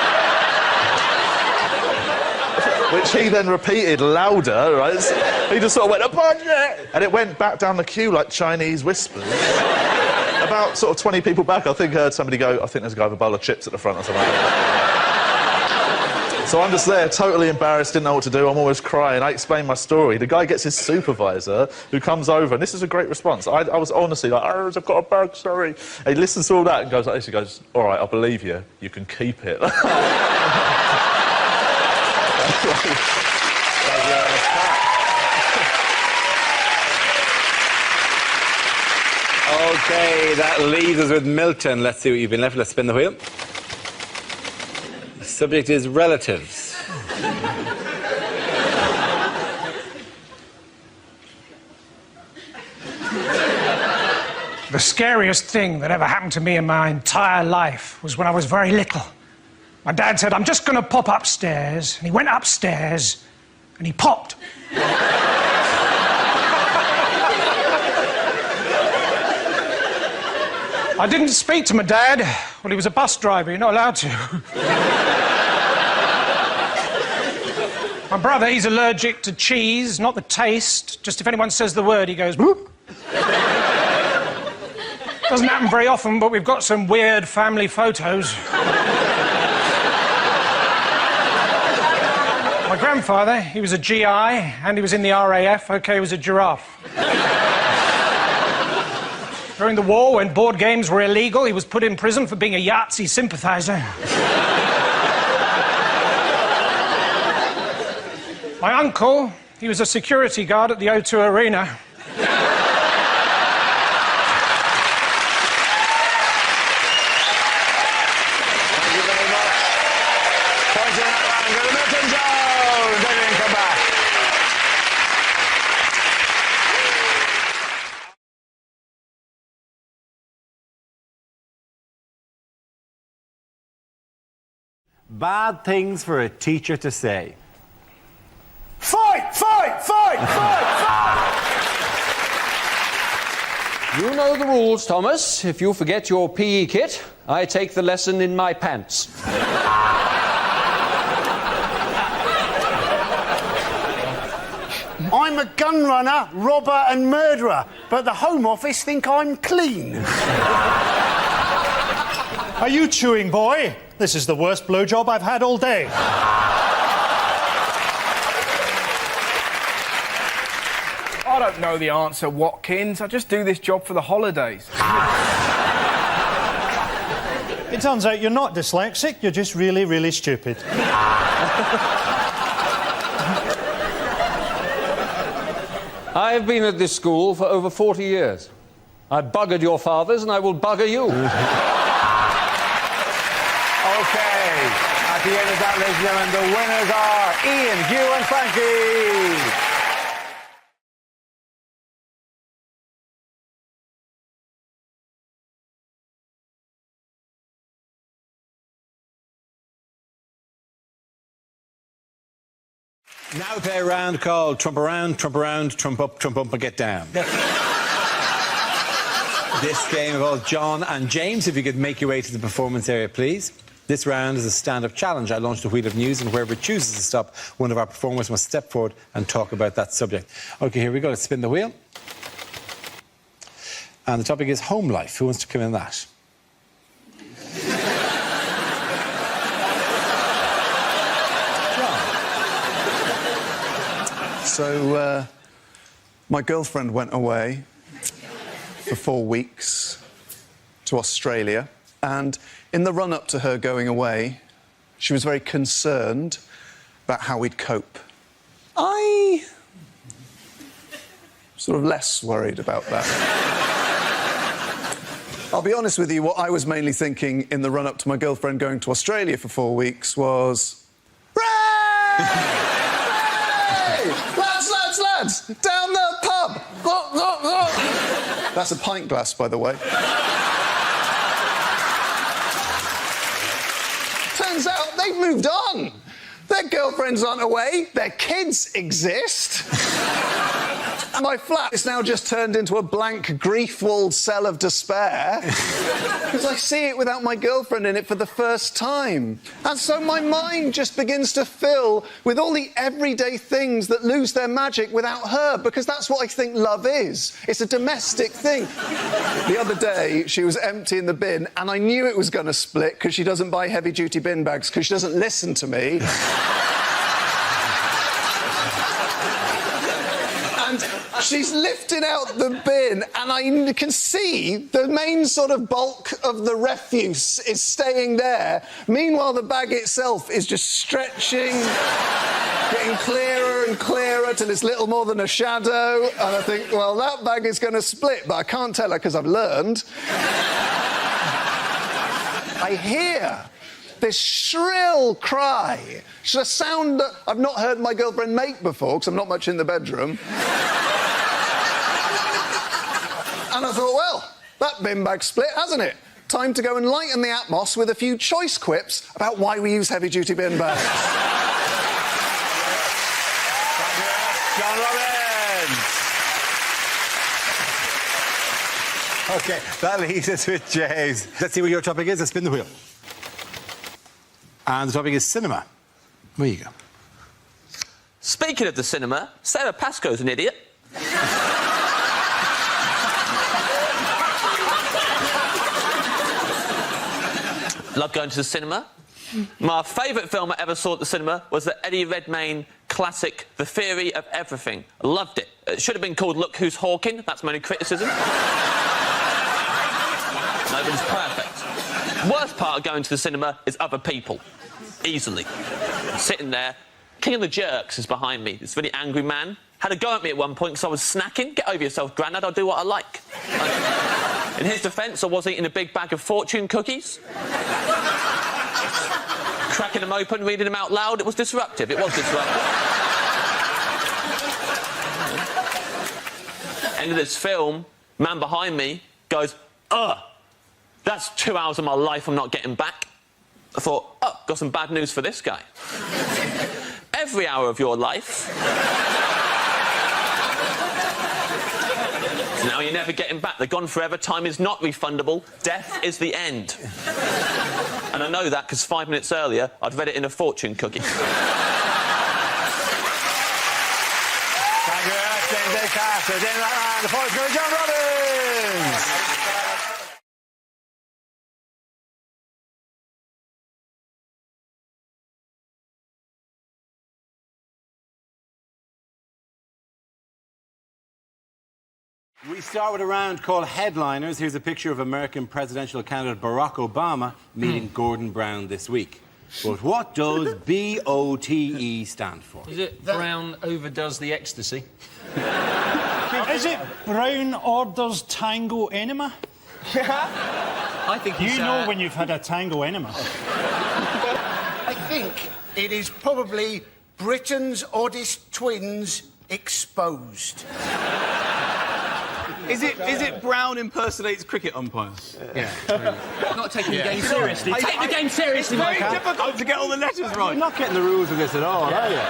S19: which he then repeated louder, right? He just sort of went, a budget! And it went back down the queue like Chinese whispers. About sort of 20 people back, I think heard somebody go, I think there's a guy with a bowl of chips at the front or something like that. So I'm just there, totally embarrassed, didn't know what to do, I'm always crying. I explain my story. The guy gets his supervisor, who comes over, and this is a great response. I was honestly like, oh, I've got a bug, sorry. And he listens to all that and goes like this, he goes, all right, I believe you, you can keep it.
S1: OK, that leaves us with Milton. Let's see what you've been left. Let's spin the wheel. The subject is relatives.
S3: The scariest thing that ever happened to me in my entire life was when I was very little. My dad said, I'm just going to pop upstairs. And he went upstairs and he popped. I didn't speak to my dad. Well, he was a bus driver. You're not allowed to. My brother, he's allergic to cheese, not the taste. Just if anyone says the word, he goes, whoop. Doesn't happen very often, but we've got some weird family photos. My grandfather, he was a GI, and he was in the RAF. OK, he was a giraffe. During the war, when board games were illegal, he was put in prison for being a Yahtzee sympathiser. My uncle, he was a security guard at the O2 Arena.
S1: Bad things for a teacher to say.
S10: Fight! Fight! Fight! Fight! Fight!
S7: You know the rules, Thomas. If you forget your PE kit, I take the lesson in my pants.
S6: I'm a gun runner, robber and murderer, but the Home Office think I'm clean.
S4: Are you chewing, boy? This is the worst blowjob I've had all day.
S10: I don't know the answer, Watkins. I just do this job for the holidays.
S4: It turns out you're not dyslexic, you're just really, really stupid.
S7: I've been at this school for over 40 years. I buggered your fathers and I will bugger you.
S1: OK, at the end of that, ladies and gentlemen, the winners are Ian, Hugh and Frankie. Now we play a round called Trump Around, Trump Around, Trump Up, and Get Down. This game involves John and James. If you could make your way to the performance area, please. This round is a stand-up challenge. I launched a wheel of news, and whoever chooses to stop, one of our performers must step forward and talk about that subject. OK, here we go. Let's spin the wheel. And the topic is home life. Who wants to come in that?
S5: So, my girlfriend went away for 4 weeks to Australia, and in the run-up to her going away, she was very concerned about how we'd cope. I sort of less worried about that. I'll be honest with you, what I was mainly thinking in the run-up to my girlfriend going to Australia for 4 weeks was... Lads! Down the pub! That's a pint glass, by the way. Turns out they've moved on. Their girlfriends aren't away, their kids exist. My flat is now just turned into a blank, grief-walled cell of despair because I see it without my girlfriend in it for the first time. And so my mind just begins to fill with all the everyday things that lose their magic without her, because that's what I think love is. It's a domestic thing. The other day, she was emptying the bin, and I knew it was going to split because she doesn't buy heavy-duty bin bags because she doesn't listen to me. She's lifting out the bin, and I can see the main sort of bulk of the refuse is staying there. Meanwhile, the bag itself is just stretching, getting clearer and clearer till it's little more than a shadow. And I think, well, that bag is going to split, but I can't tell her because I've learned. I hear this shrill cry. It's a sound that I've not heard my girlfriend make before, because I'm not much in the bedroom. And I thought, well, that bin bag split, hasn't it? Time to go and lighten the atmos with a few choice quips about why we use heavy-duty bin bags.
S1: John Robbins. OK, that leaves us with James. Let's see what your topic is. Let's spin the wheel. And the topic is cinema. There you go.
S16: Speaking of the cinema, Sarah Pascoe's an idiot. Love going to the cinema. My favourite film I ever saw at the cinema was the Eddie Redmayne classic, The Theory of Everything. I loved it. It should have been called Look Who's Hawking. That's my only criticism. Nobody's perfect. Worst part of going to the cinema is other people. Easily. Sitting there. King of the Jerks is behind me. This really angry man. Had a go at me at one point because I was snacking. Get over yourself, Grandad. I'll do what I like. In his defence, I was eating a big bag of fortune cookies. Cracking them open, reading them out loud. It was disruptive. It was disruptive. End of this film, man behind me goes, ugh, that's 2 hours of my life I'm not getting back. I thought, oh, got some bad news for this guy. Every hour of your life. Now you're never getting back. They're gone forever. Time is not refundable. Death is the end. And I know that because 5 minutes earlier, I'd read it in a fortune cookie.
S1: Thank you very much, James A. Carter. James Ryan, the poet's going to John Robbins. We start with a round called Headliners. Here's a picture of American presidential candidate Barack Obama meeting Gordon Brown this week. But what does BOTE stand for?
S9: Is it Brown overdoes the ecstasy?
S4: Is it Brown orders tango enema?
S9: I think
S4: you know when you've had a tango enema.
S6: I think it is probably Britain's oddest twins exposed.
S18: Is it Brown impersonates cricket umpires?
S14: Yeah. Not taking the game seriously. Take the game seriously,
S18: It's
S14: Mike.
S18: very difficult to get all the letters right.
S1: You're not getting the rules of this at all, are you?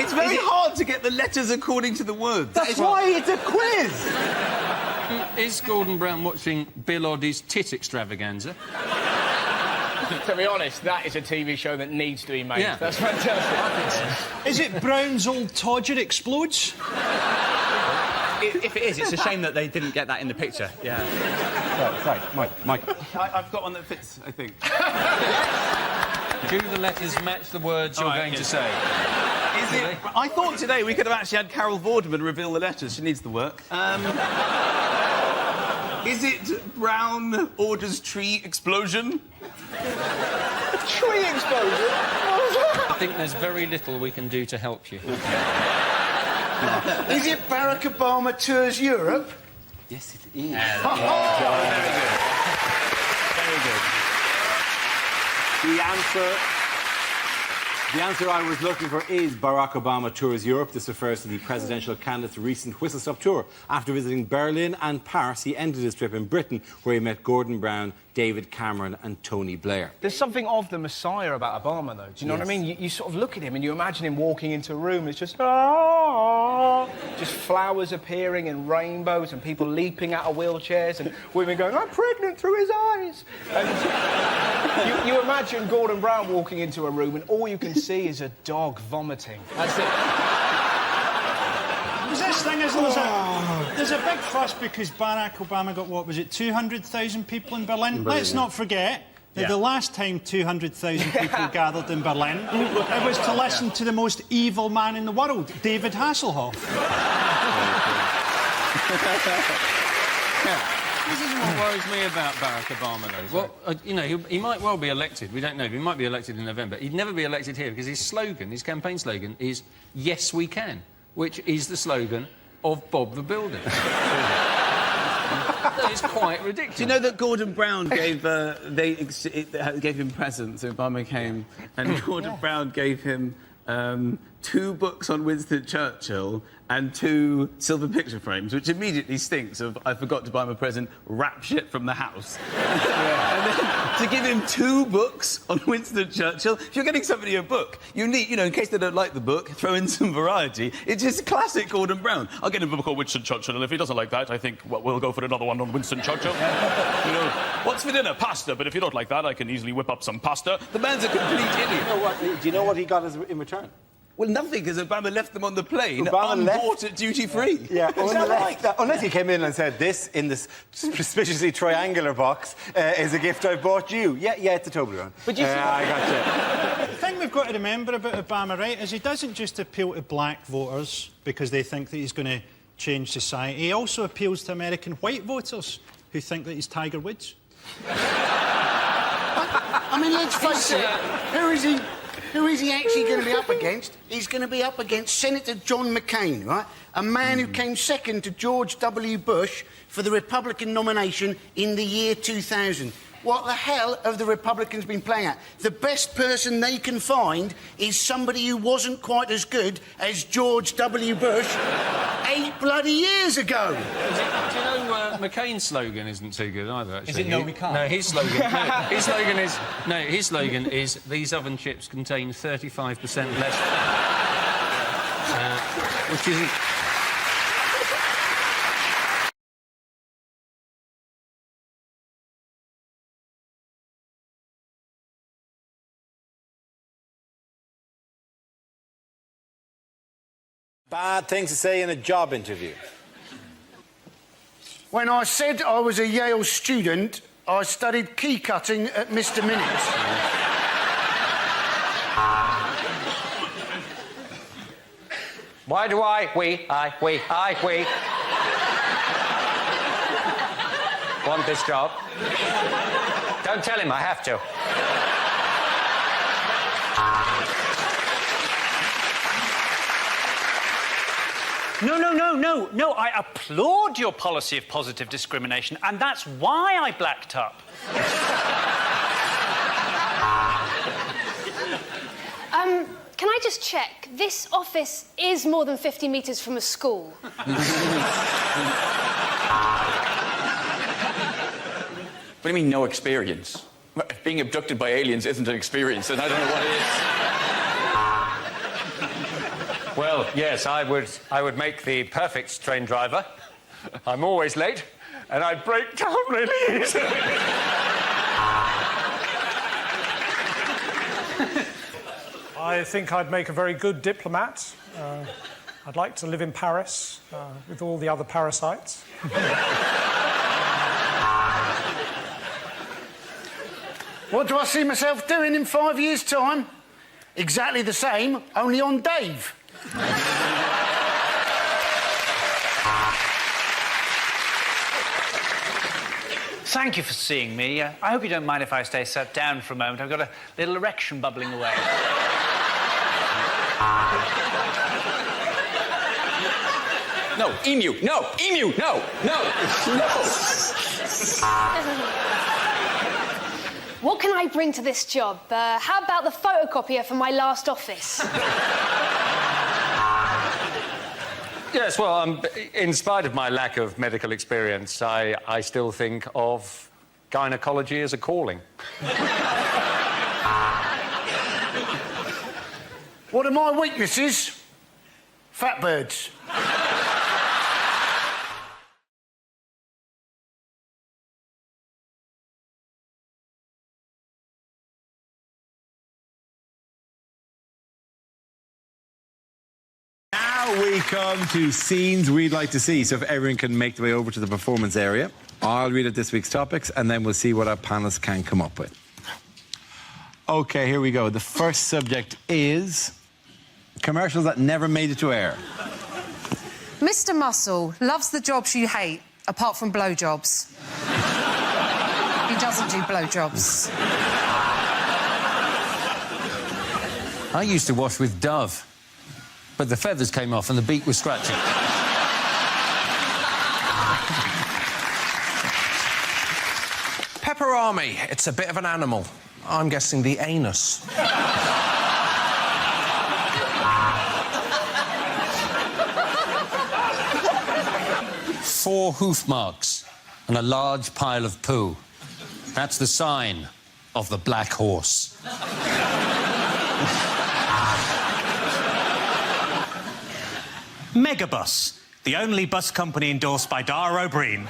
S18: It's very hard to get the letters according to the words.
S1: That's why it's a quiz.
S9: Is Gordon Brown watching Bill Oddie's tit extravaganza?
S10: To be honest, that is a TV show that needs to be made.
S9: Yeah.
S10: That's fantastic.
S4: Is it Brown's old Todger explodes?
S14: If it is, it's a shame that they didn't get that in the picture. Yeah.
S1: Sorry, Mike.
S18: I've got one that fits, I think.
S9: Do the letters match the words you're going to say?
S18: Is it? I thought today we could have actually had Carol Vorderman reveal the letters. She needs the work. Is it Brown orders tree explosion?
S10: Tree explosion?
S9: I think there's very little we can do to help you.
S6: Is it Barack Obama tours Europe?
S1: Yes, it is.
S18: Very good.
S1: The answer I was looking for is Barack Obama tours Europe. This refers to the presidential candidate's recent whistle-stop tour. After visiting Berlin and Paris, he ended his trip in Britain, where he met Gordon Brown, David Cameron and Tony Blair.
S10: There's something of the Messiah about Obama, though. Do you know what I mean? You sort of look at him and you imagine him walking into a room and it's just... Just flowers appearing in rainbows and people leaping out of wheelchairs and women going, I'm pregnant through his eyes. And you imagine Gordon Brown walking into a room and all you can see is a dog vomiting. That's it.
S4: There's this thing, isn't there? There's a big fuss because Barack Obama got, what was it, 200,000 people in Berlin? Let's not forget that the last time 200,000 people gathered in Berlin, it was to listen to the most evil man in the world, David Hasselhoff.
S9: This is what worries me about Barack Obama, though. Well, you know, he might well be elected. We don't know. He might be elected in November. He'd never be elected here because his slogan, his campaign slogan, is "Yes, we can," which is the slogan of Bob the Builder. That is quite ridiculous.
S18: Do you know that Gordon Brown gave gave him presents? Obama came, and Gordon Brown gave him 2 books on Winston Churchill and 2 silver picture frames, which immediately stinks of I forgot to buy him a present, wrap shit from the house. And then to give him 2 books on Winston Churchill, if you're getting somebody a book, you need, you know, in case they don't like the book, throw in some variety. It's just classic Gordon Brown. I'll get him a book on Winston Churchill, and if he doesn't like that, I think we'll go for another one on Winston Churchill. You know, what's for dinner? Pasta. But if you don't like that, I can easily whip up some pasta. The man's a complete idiot.
S1: Do you know what he got in return?
S18: Well, nothing, because Obama left them on the plane,
S1: Obama
S18: unbought at duty-free.
S1: Yeah, unless he came in and said, this, in this suspiciously triangular box, is a gift I bought you. Yeah, it's a Toblerone.
S4: But you see...
S1: I got you.
S4: The thing we've got to remember about Obama, right, is he doesn't just appeal to black voters because they think that he's going to change society. He also appeals to American white voters who think that he's Tiger Woods.
S6: I mean, let's face it, who is he actually going to be up against? He's going to be up against Senator John McCain, right? A man who came second to George W. Bush for the Republican nomination in the year 2000. What the hell have the Republicans been playing at? The best person they can find is somebody who wasn't quite as good as George W. Bush 8 bloody years ago.
S9: Do you know McCain's slogan isn't too good either, actually.
S18: Is it no, we can't?
S9: No, his slogan is these oven chips contain 35% less fat. Which isn't...
S1: Bad things to say in a job interview.
S6: When I said I was a Yale student, I studied key cutting at Mr. Minutes.
S9: Why do we want this job? Don't tell him I have to.
S14: No, I applaud your policy of positive discrimination, and that's why I blacked up.
S13: Can I just check? This office is more than 50 metres from a school.
S12: What do you mean, no experience? Being abducted by aliens isn't an experience, and I don't know what it is.
S9: Well, yes, I would make the perfect train driver. I'm always late, and I'd break down really easily.
S3: I think I'd make a very good diplomat. I'd like to live in Paris with all the other parasites.
S6: What do I see myself doing in 5 years' time? Exactly the same, only on Dave.
S14: Thank you for seeing me. I hope you don't mind if I stay sat down for a moment. I've got a little erection bubbling away.
S12: No, emu, no, emu, no.
S13: What can I bring to this job? How about the photocopier from my last office?
S9: Yes, well, in spite of my lack of medical experience, I still think of gynecology as a calling.
S6: What are my weaknesses? Fat birds.
S1: Now we come to scenes we'd like to see. So if everyone can make their way over to the performance area, I'll read out this week's topics and then we'll see what our panelists can come up with. OK, here we go. The first subject is commercials that never made it to air.
S11: Mr. Muscle loves the jobs you hate, apart from blowjobs. He doesn't do blowjobs.
S9: I used to wash with Dove, but the feathers came off and the beak was scratchy.
S10: Pepperami. It's a bit of an animal. I'm guessing the anus.
S9: Four hoof marks and a large pile of poo. That's the sign of the black horse.
S20: Megabus, the only bus company endorsed by Dara O'Brien.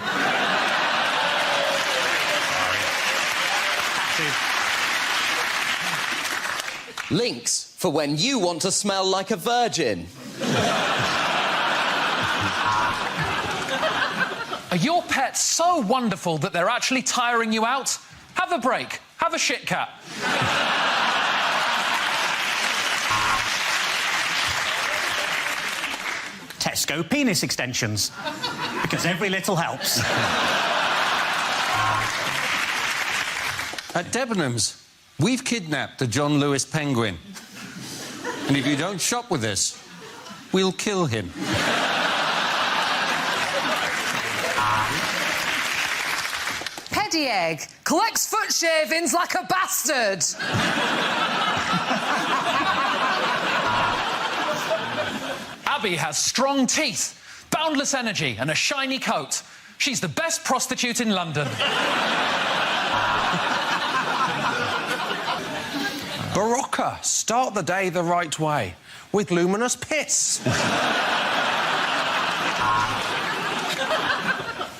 S21: Lynx, for when you want to smell like a virgin.
S7: Are your pets so wonderful that they're actually tiring you out? Have a break. Have a shit cat.
S20: Tesco penis extensions, because every little helps.
S9: At Debenhams, we've kidnapped the John Lewis penguin. And if you don't shop with us, we'll kill him.
S11: Egg collects foot shavings like a bastard.
S7: Abby has strong teeth, boundless energy and a shiny coat. She's the best prostitute in London.
S10: Barocca, start the day the right way with luminous piss.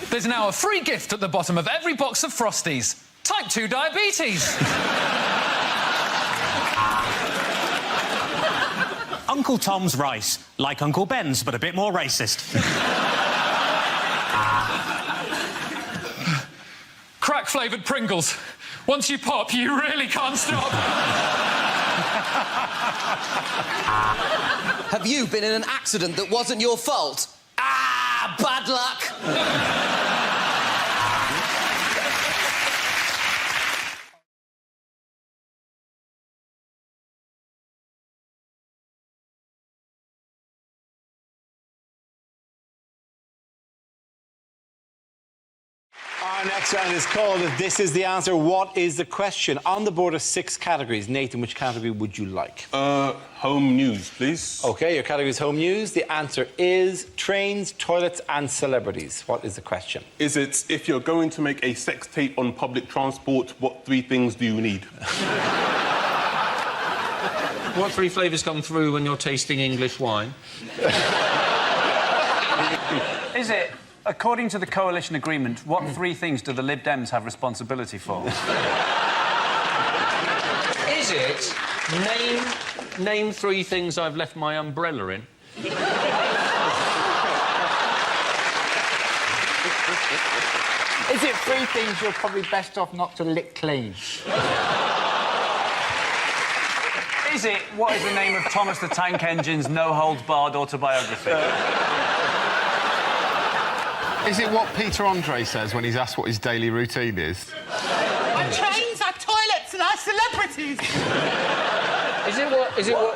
S7: There's now a free gift at the bottom of every box of Frosties. Type 2 diabetes.
S20: Uncle Tom's rice, like Uncle Ben's, but a bit more racist.
S7: Crack-flavoured Pringles. Once you pop, you really can't stop.
S21: Have you been in an accident that wasn't your fault? Ah, bad luck!
S1: Our next round is called This Is the Answer, What is the Question? On the board of 6 categories. Nathan, which category would you like?
S24: Home news, please.
S1: OK, your category is home news. The answer is trains, toilets and celebrities. What is the question?
S24: Is it, if you're going to make a sex tape on public transport, what 3 things do you need?
S9: What 3 flavours come through when you're tasting English wine?
S25: Is it, according to the coalition agreement, what 3 things do the Lib Dems have responsibility for?
S9: Is it name 3 things I've left my umbrella in?
S26: Is it 3 things you're probably best off not to lick clean?
S25: Is it, what is the name of Thomas the Tank Engine's no-holds-barred autobiography?
S27: Is it what Peter Andre says when he's asked what his daily routine is?
S26: Our trains, our toilets and our celebrities!
S9: Is it what...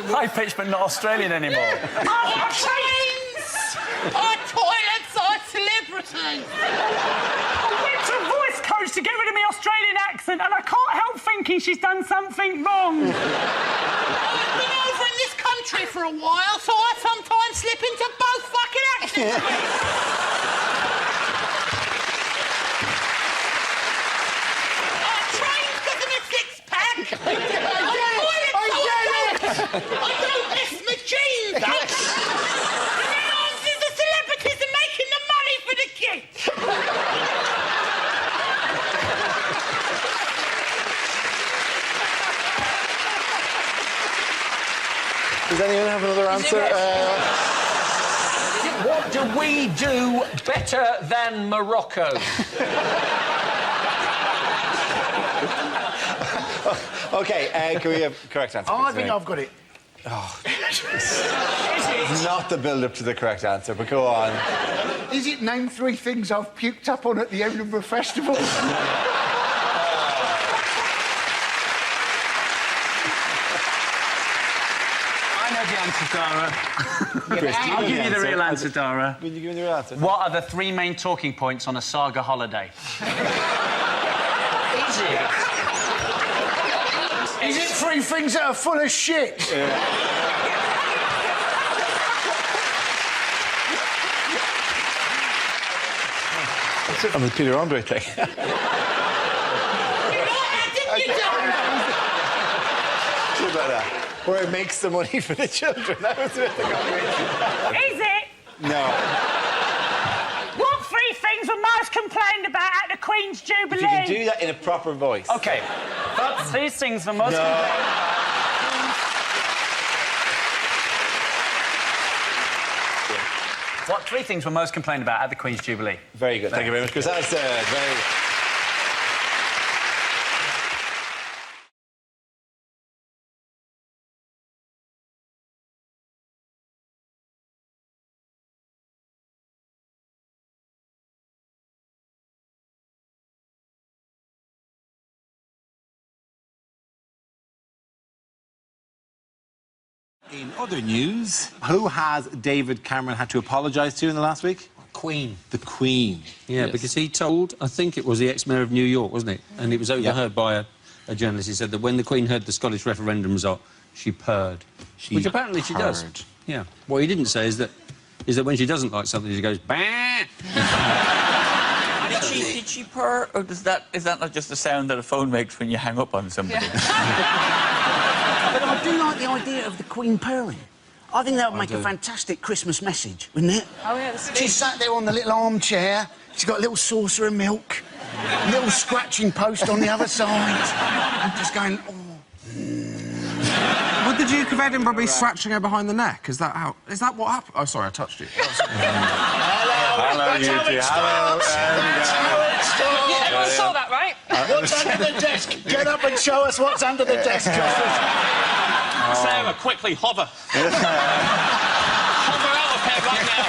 S25: High-pitched but not Australian anymore.
S26: Our trains, our toilets, our celebrities!
S28: I went to a voice coach to get rid of my Australian accent and I can't help thinking she's done something wrong.
S26: I've been over in this country for a while, so I sometimes slip into both fucking accents. Our trains got them a 6-pack. I don't miss my jeans. The answers, the celebrities are making the money for the kids.
S1: Does
S27: anyone have another answer?
S7: What do we do better than Morocco?
S1: OK, can we have correct answer?
S6: I think I've got it.
S1: Oh. It's not the build-up to the correct answer, but go on.
S6: Is it name 3 things I've puked up on at the Edinburgh Festival?
S25: I know the answer, Dara. I'll give you the real answer, Dara.
S1: Will you give me the real answer?
S25: What are the 3 main talking points on a saga holiday?
S6: Is it 3 things that are full of shit?
S1: I'm the Peter Andre thing. Where it makes the money for the children. That was the combination.
S28: Is it?
S1: No.
S28: What 3 things were most complained about at the Queen's Jubilee?
S1: If you can do that in a proper voice.
S25: OK. But 3 things were most What 3 things were most complained about at the Queen's Jubilee?
S1: Very good. Thank you very much, Chris. That's very... In other news, who has David Cameron had to apologise to in the last week?
S7: Queen.
S1: The Queen.
S9: Yeah,
S1: Yes.
S9: because he told, I think it was the ex-mayor of New York, wasn't it? And it was overheard by a journalist. He said that when the Queen heard the Scottish referendum result, she purred. Which apparently she does. Yeah. What he didn't say is that when she doesn't like something, she goes, bah!
S12: Did she purr, or is that not just the sound that a phone makes when you hang up on somebody?
S6: But I do like the idea of the Queen purring. I think that would make a fantastic Christmas message, wouldn't it?
S11: Oh, yeah, that's
S6: She's sat there on the little armchair. She's got a little saucer of milk, a little scratching post on the other side. Just going, oh.
S2: Would the Duke of Edinburgh be scratching her behind the neck? Is that what happened? Oh, sorry, I touched you.
S1: Hello, you two. Hello.
S11: Yeah, everyone saw that, right?
S6: What's under the desk? Get up and show us what's under the desk.
S16: Sarah, quickly, hover. Hover out of here right now.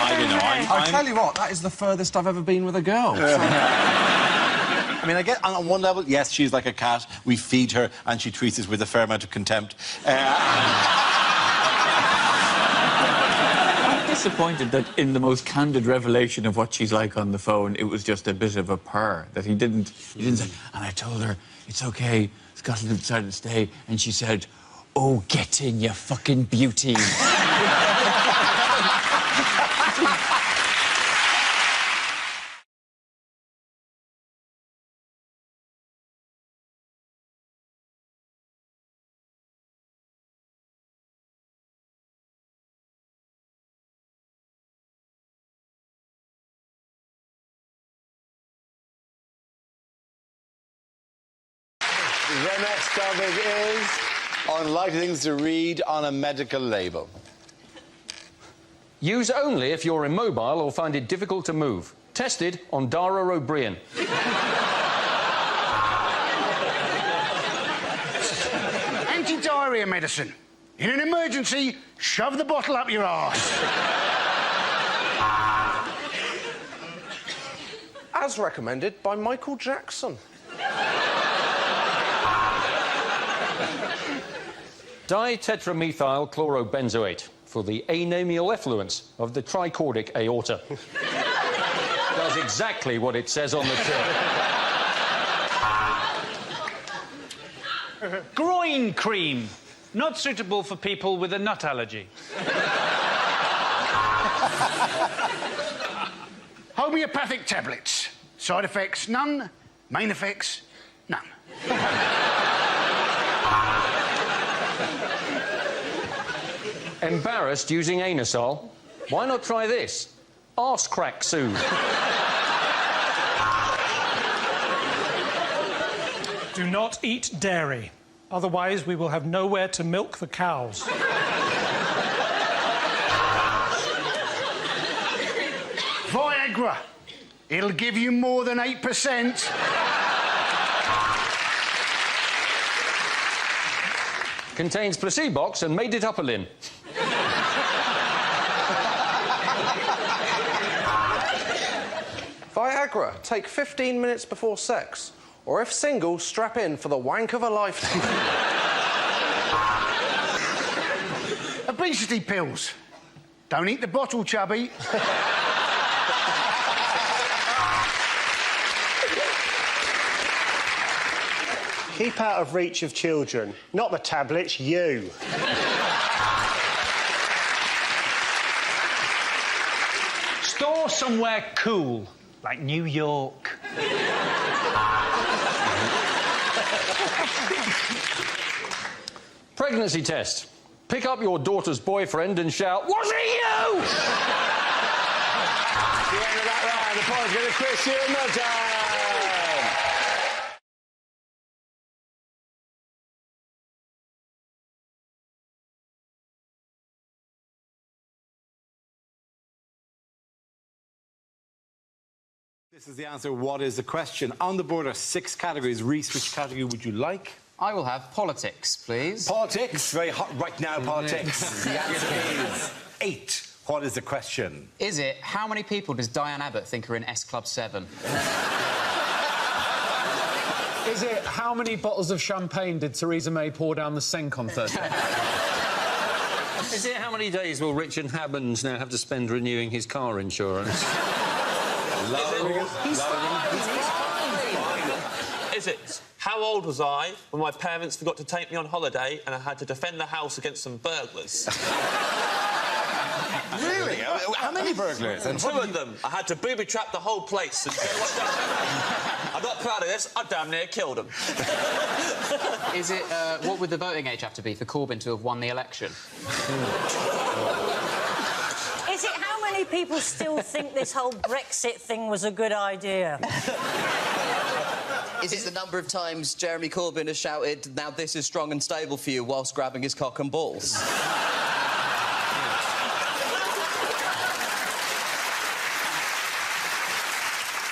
S2: I don't know. I tell you what, that is the furthest I've ever been with a girl.
S1: I mean, I get on one level, yes, she's like a cat. We feed her, and she treats us with a fair amount of contempt.
S12: I'm disappointed that in the most candid revelation of what she's like on the phone, it was just a bit of a purr. That he didn't say, and I told her, it's OK, Scotland have decided to stay, and she said, oh, get in, you fucking beauty.
S1: The next topic is unlikely things to read on a medical label.
S7: Use only if you're immobile or find it difficult to move. Tested on Dara O'Brien.
S6: Anti-diarrhea medicine. In an emergency, shove the bottle up your arse.
S2: As recommended by Michael Jackson.
S7: Ditetramethyl chlorobenzoate for the anamial effluence of the tricordic aorta. Does exactly what it says on the tin.
S25: Groin cream. Not suitable for people with a nut allergy.
S6: Homeopathic tablets. Side effects, none. Main effects, none.
S7: Embarrassed using anusol? Why not try this? Arse crack soothe.
S3: Do not eat dairy. Otherwise, we will have nowhere to milk the cows.
S6: Viagra. It'll give you more than 8%.
S7: Contains placebo box and made it up a lin.
S2: Viagra. Take 15 minutes before sex. Or if single, strap in for the wank of a lifetime.
S6: Obesity pills. Don't eat the bottle, chubby.
S4: Keep out of reach of children. Not the tablets, you.
S20: Store somewhere cool, like New York.
S7: Pregnancy test. Pick up your daughter's boyfriend and shout, "Was it you?"
S4: The end of that round, the point's going to Christian Mudden.
S1: This is the answer. What is the question? On the board are 6 categories. Reese, which category would you like?
S5: I will have politics, please.
S1: Politics. Very hot right now, politics. The answer is 8. What is the question?
S5: Is it, how many people does Diane Abbott think are in S Club 7?
S2: Is it, how many bottles of champagne did Theresa May pour down the sink on Thursday?
S7: Is it, how many days will Richard Hammond now have to spend renewing his car insurance?
S16: He's fine. Is it, how old was I when my parents forgot to take me on holiday and I had to defend the house against some burglars?
S1: Really? How many burglars?
S16: And 2 of them. I had to booby-trap the whole place. And I'm not proud of this. I damn near killed them.
S5: Is it, what would the voting age have to be for Corbyn to have won the election?
S8: Is it how many people still think this whole Brexit thing was a good idea?
S21: Is it the number of times Jeremy Corbyn has shouted, "Now this is strong and stable for you," whilst grabbing his cock and balls?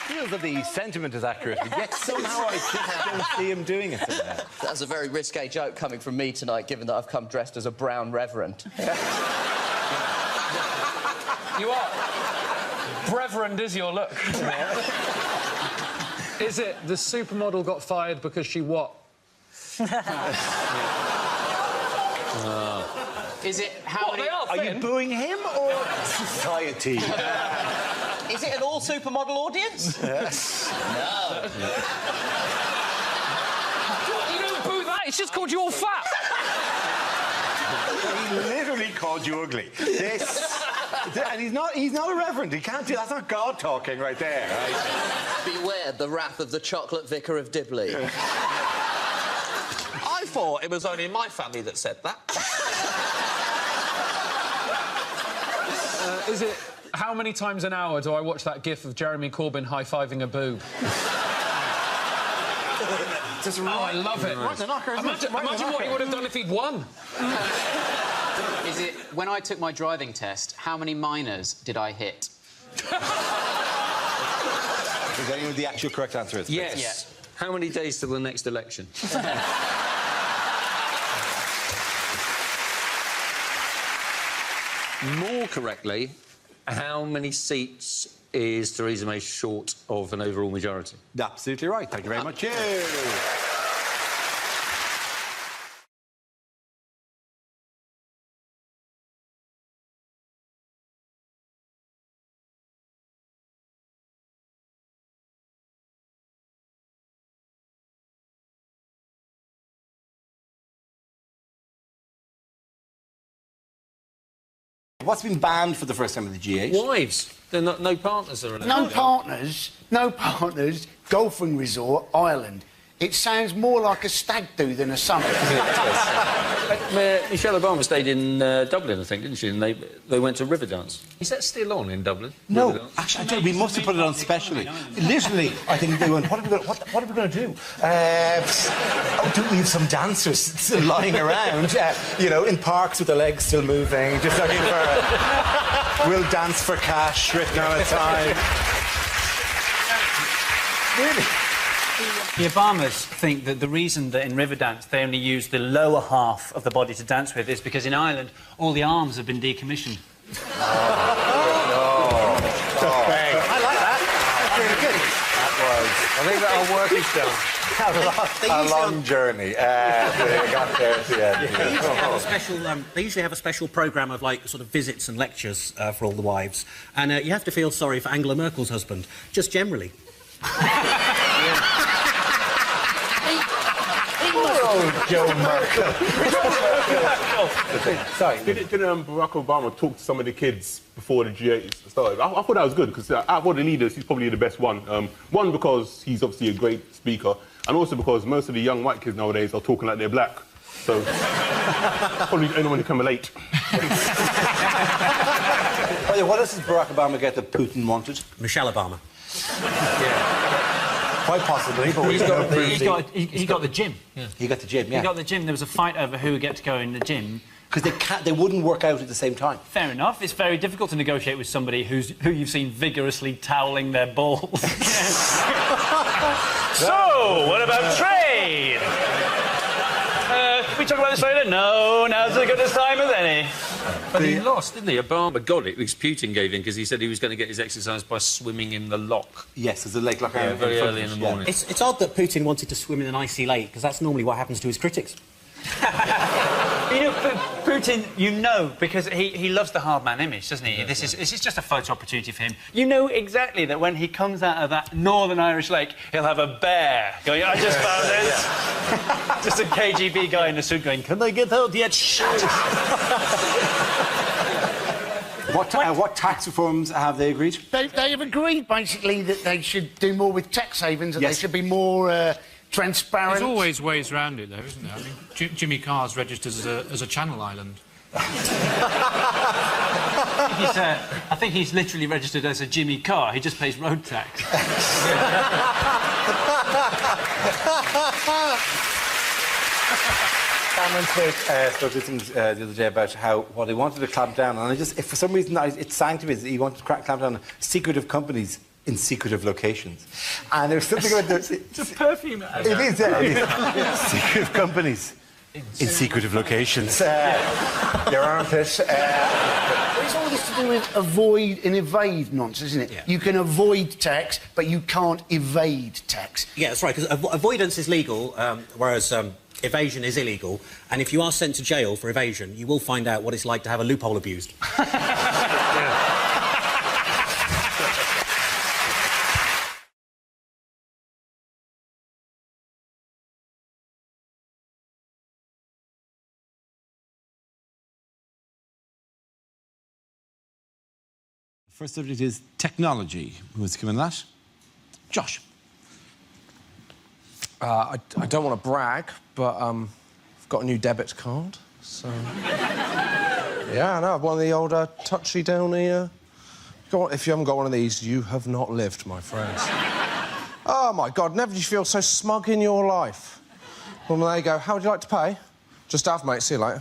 S1: Feels that the sentiment is accurate, but yet somehow I just don't see him doing it.
S21: That's a very risque joke coming from me tonight, given that I've come dressed as a brown reverend.
S2: You are. Reverend is your look. Is it the supermodel got fired because she what?
S5: Is it how many...
S1: Are you booing him or society?
S21: Is it an all-supermodel audience? No.
S7: You don't boo that, it's just called you all fat.
S1: He literally called you ugly. And he's not a reverend. He can't do... That's not God talking right there, right?
S21: Beware the wrath of the chocolate vicar of Dibley.
S16: I thought it was only my family that said that.
S2: Is it, how many times an hour do I watch that gif of Jeremy Corbyn high-fiving a boob? I love it. Imagine what he would have done if he'd won.
S5: Is it, when I took my driving test, how many minors did I hit?
S1: Is anyone the actual correct answer is?
S7: Yes. Yeah. How many days till the next election? More correctly, how many seats is Theresa May short of an overall majority?
S1: Absolutely right. Thank you very much. What's been banned for the first time at the GH?
S7: Wives. They're no partners are allowed.
S6: No partners, girlfriend resort, Ireland. It sounds more like a stag do than a summit.
S9: Michelle Obama stayed in Dublin, I think, didn't she? And they went to Riverdance. Is that still on in Dublin?
S1: No,
S9: Riverdance?
S1: actually, I don't. We must have put it on specially. Literally, I think they went, what are we going to do? Oh, do we have some dancers still lying around, you know, in parks with their legs still moving, just looking for we'll dance for cash written on a time. Really?
S25: The Obamas think that the reason that in Riverdance they only use the lower half of the body to dance with is because in Ireland all the arms have been decommissioned.
S1: I like that. That's really good.
S27: I think that'll work itself. A long journey. They got there at the end.
S13: They usually have a special. They usually have a special programme of like sort of visits and lectures for all the wives, and you have to feel sorry for Angela Merkel's husband, just generally.
S27: Oh, Joe Merkel.
S24: Sorry. Didn't Barack Obama talk to some of the kids before the G8 started? I thought that was good, because out of all the leaders, he's probably the best one. One, because he's obviously a great speaker, and also because most of the young white kids nowadays are talking like they're black. So, probably anyone who can relate.
S1: What else does Barack Obama get that Putin wanted?
S13: Michelle Obama.
S1: Quite possibly, but
S25: He got the gym.
S1: Yeah. He got the gym, yeah.
S25: He got the gym. There was a fight over who would get to go in the gym.
S1: Because they wouldn't work out at the same time.
S25: Fair enough. It's very difficult to negotiate with somebody who you've seen vigorously toweling their balls. So, what about trade? We talk about this later? No, now's as good a time as any.
S9: But he lost, didn't he? Obama got it because Putin gave in because he said he was going to get his exercise by swimming in the lock.
S1: Yes, there's a lake lock.
S9: Yeah, very early in the morning.
S13: It's odd that Putin wanted to swim in an icy lake, because that's normally what happens to his critics.
S25: You know, Putin, you know, because he loves the hard man image, doesn't he? This is just a photo opportunity for him. You know exactly that when he comes out of that Northern Irish lake, he'll have a bear going, I just found it. Just a KGB guy in a suit going, can I get out yet? Shit.
S1: What tax reforms have they agreed?
S6: They have agreed, basically, that they should do more with tax havens, and they should be more transparent.
S14: There's always ways around it, though, isn't there? I mean, Jimmy Carr's registered as a Channel Island.
S25: I think he's literally registered as a Jimmy Carr. He just pays road tax.
S1: Cameron spoke to things the other day about what he wanted to clamp down on. And for some reason, it sang to me that he wanted to clamp down on secretive companies in secretive locations. And there's something about the...
S25: It's a perfume ad.
S1: It is, yeah. Secretive companies in secretive locations. Your armpit.
S6: It's all this to do with avoid and evade nonsense, isn't it?
S13: Yeah.
S6: You can avoid tax, but you can't evade tax.
S13: Yeah, that's right, because avoidance is legal, whereas evasion is illegal. And if you are sent to jail for evasion, you will find out what it's like to have a loophole abused.
S1: First subject is technology. Who's coming on that? Josh.
S2: I don't want to brag, but I've got a new debit card, so... Yeah, I know, I've one of the old touchy down here. If you haven't got one of these, you have not lived, my friends. Oh, my God, never did you feel so smug in your life. Well, there you go. How would you like to pay? Just have, mate. See you later.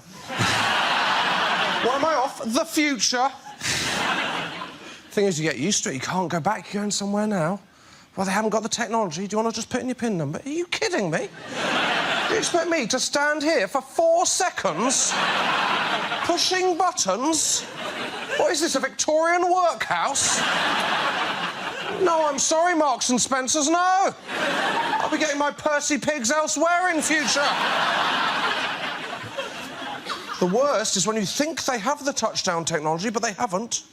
S2: What am I off? The future. Thing is, you get used to it. You can't go back. You're going somewhere now. Well, they haven't got the technology. Do you want to just put in your PIN number? Are you kidding me? You expect me to stand here for 4 seconds pushing buttons? What is this, a Victorian workhouse? No, I'm sorry, Marks and Spencers, no. I'll be getting my Percy Pigs elsewhere in future. The worst is when you think they have the touchdown technology, but they haven't.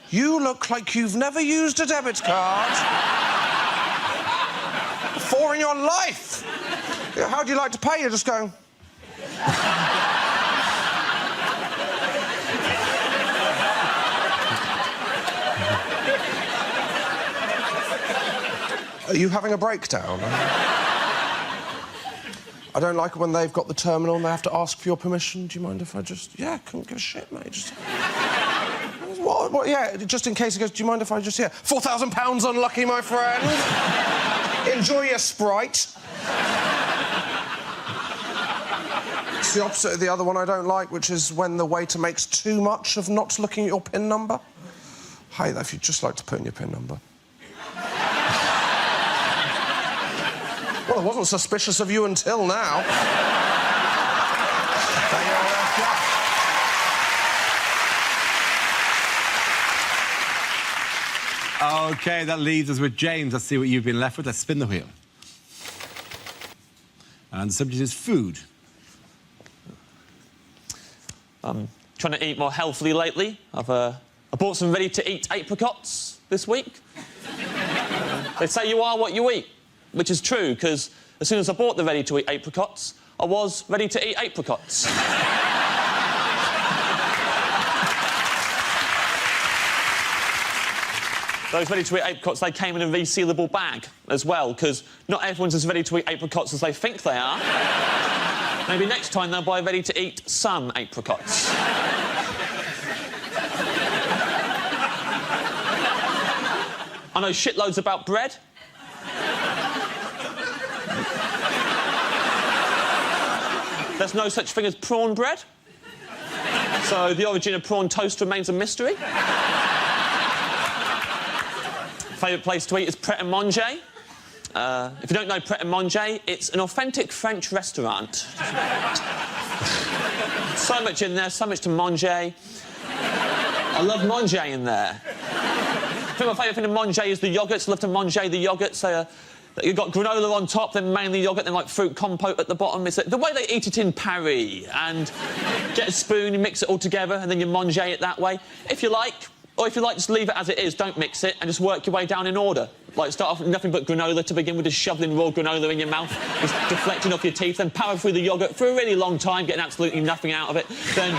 S2: You look like you've never used a debit card before in your life. How do you like to pay? You're just going... Are you having a breakdown? I don't like it when they've got the terminal and they have to ask for your permission. Do you mind if I just... Yeah, couldn't give a shit, mate. Just... What? Yeah, just in case he goes, do you mind if I just... Yeah, £4,000 unlucky, my friend. Enjoy your Sprite. It's the opposite of the other one I don't like, which is when the waiter makes too much of not looking at your PIN number. Hey, if you'd just like to put in your PIN number. Well, I wasn't suspicious of you until now.
S1: OK, that leaves us with James. Let's see what you've been left with. Let's spin the wheel. And the subject is food.
S16: I'm trying to eat more healthily lately. I bought some ready-to-eat apricots this week. They say you are what you eat, which is true, because as soon as I bought the ready-to-eat apricots, I was ready to eat apricots. Those ready-to-eat apricots, they came in a resealable bag as well, because not everyone's as ready to eat apricots as they think they are. Maybe next time they'll buy ready-to-eat some apricots. I know shitloads about bread. There's no such thing as prawn bread. So the origin of prawn toast remains a mystery. Favourite place to eat is Pret a Manger. If you don't know Pret a Manger, it's an authentic French restaurant. So much in there, so much to manger. I love manger in there. I think my favourite thing to manger is the yoghurts. I love to manger the yoghurts. You've got granola on top, then mainly yoghurt, then like fruit compote at the bottom. It's the way they eat it in Paris. And get a spoon, you mix it all together, and then you manger it that way. If you like. Or if you like, just leave it as it is, don't mix it, and just work your way down in order. Like, start off with nothing but granola to begin with, just shoveling raw granola in your mouth, just deflecting off your teeth, then power through the yoghurt for a really long time, getting absolutely nothing out of it, then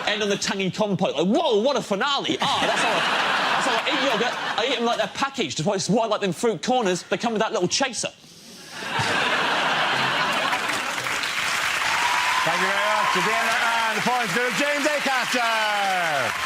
S16: end on the tangy compote. Like, whoa, what a finale! That's how I eat yoghurt. I eat them like they're packaged. That's why I like them fruit corners. They come with that little chaser.
S1: Thank you very much. At the end of the points to James Acaster.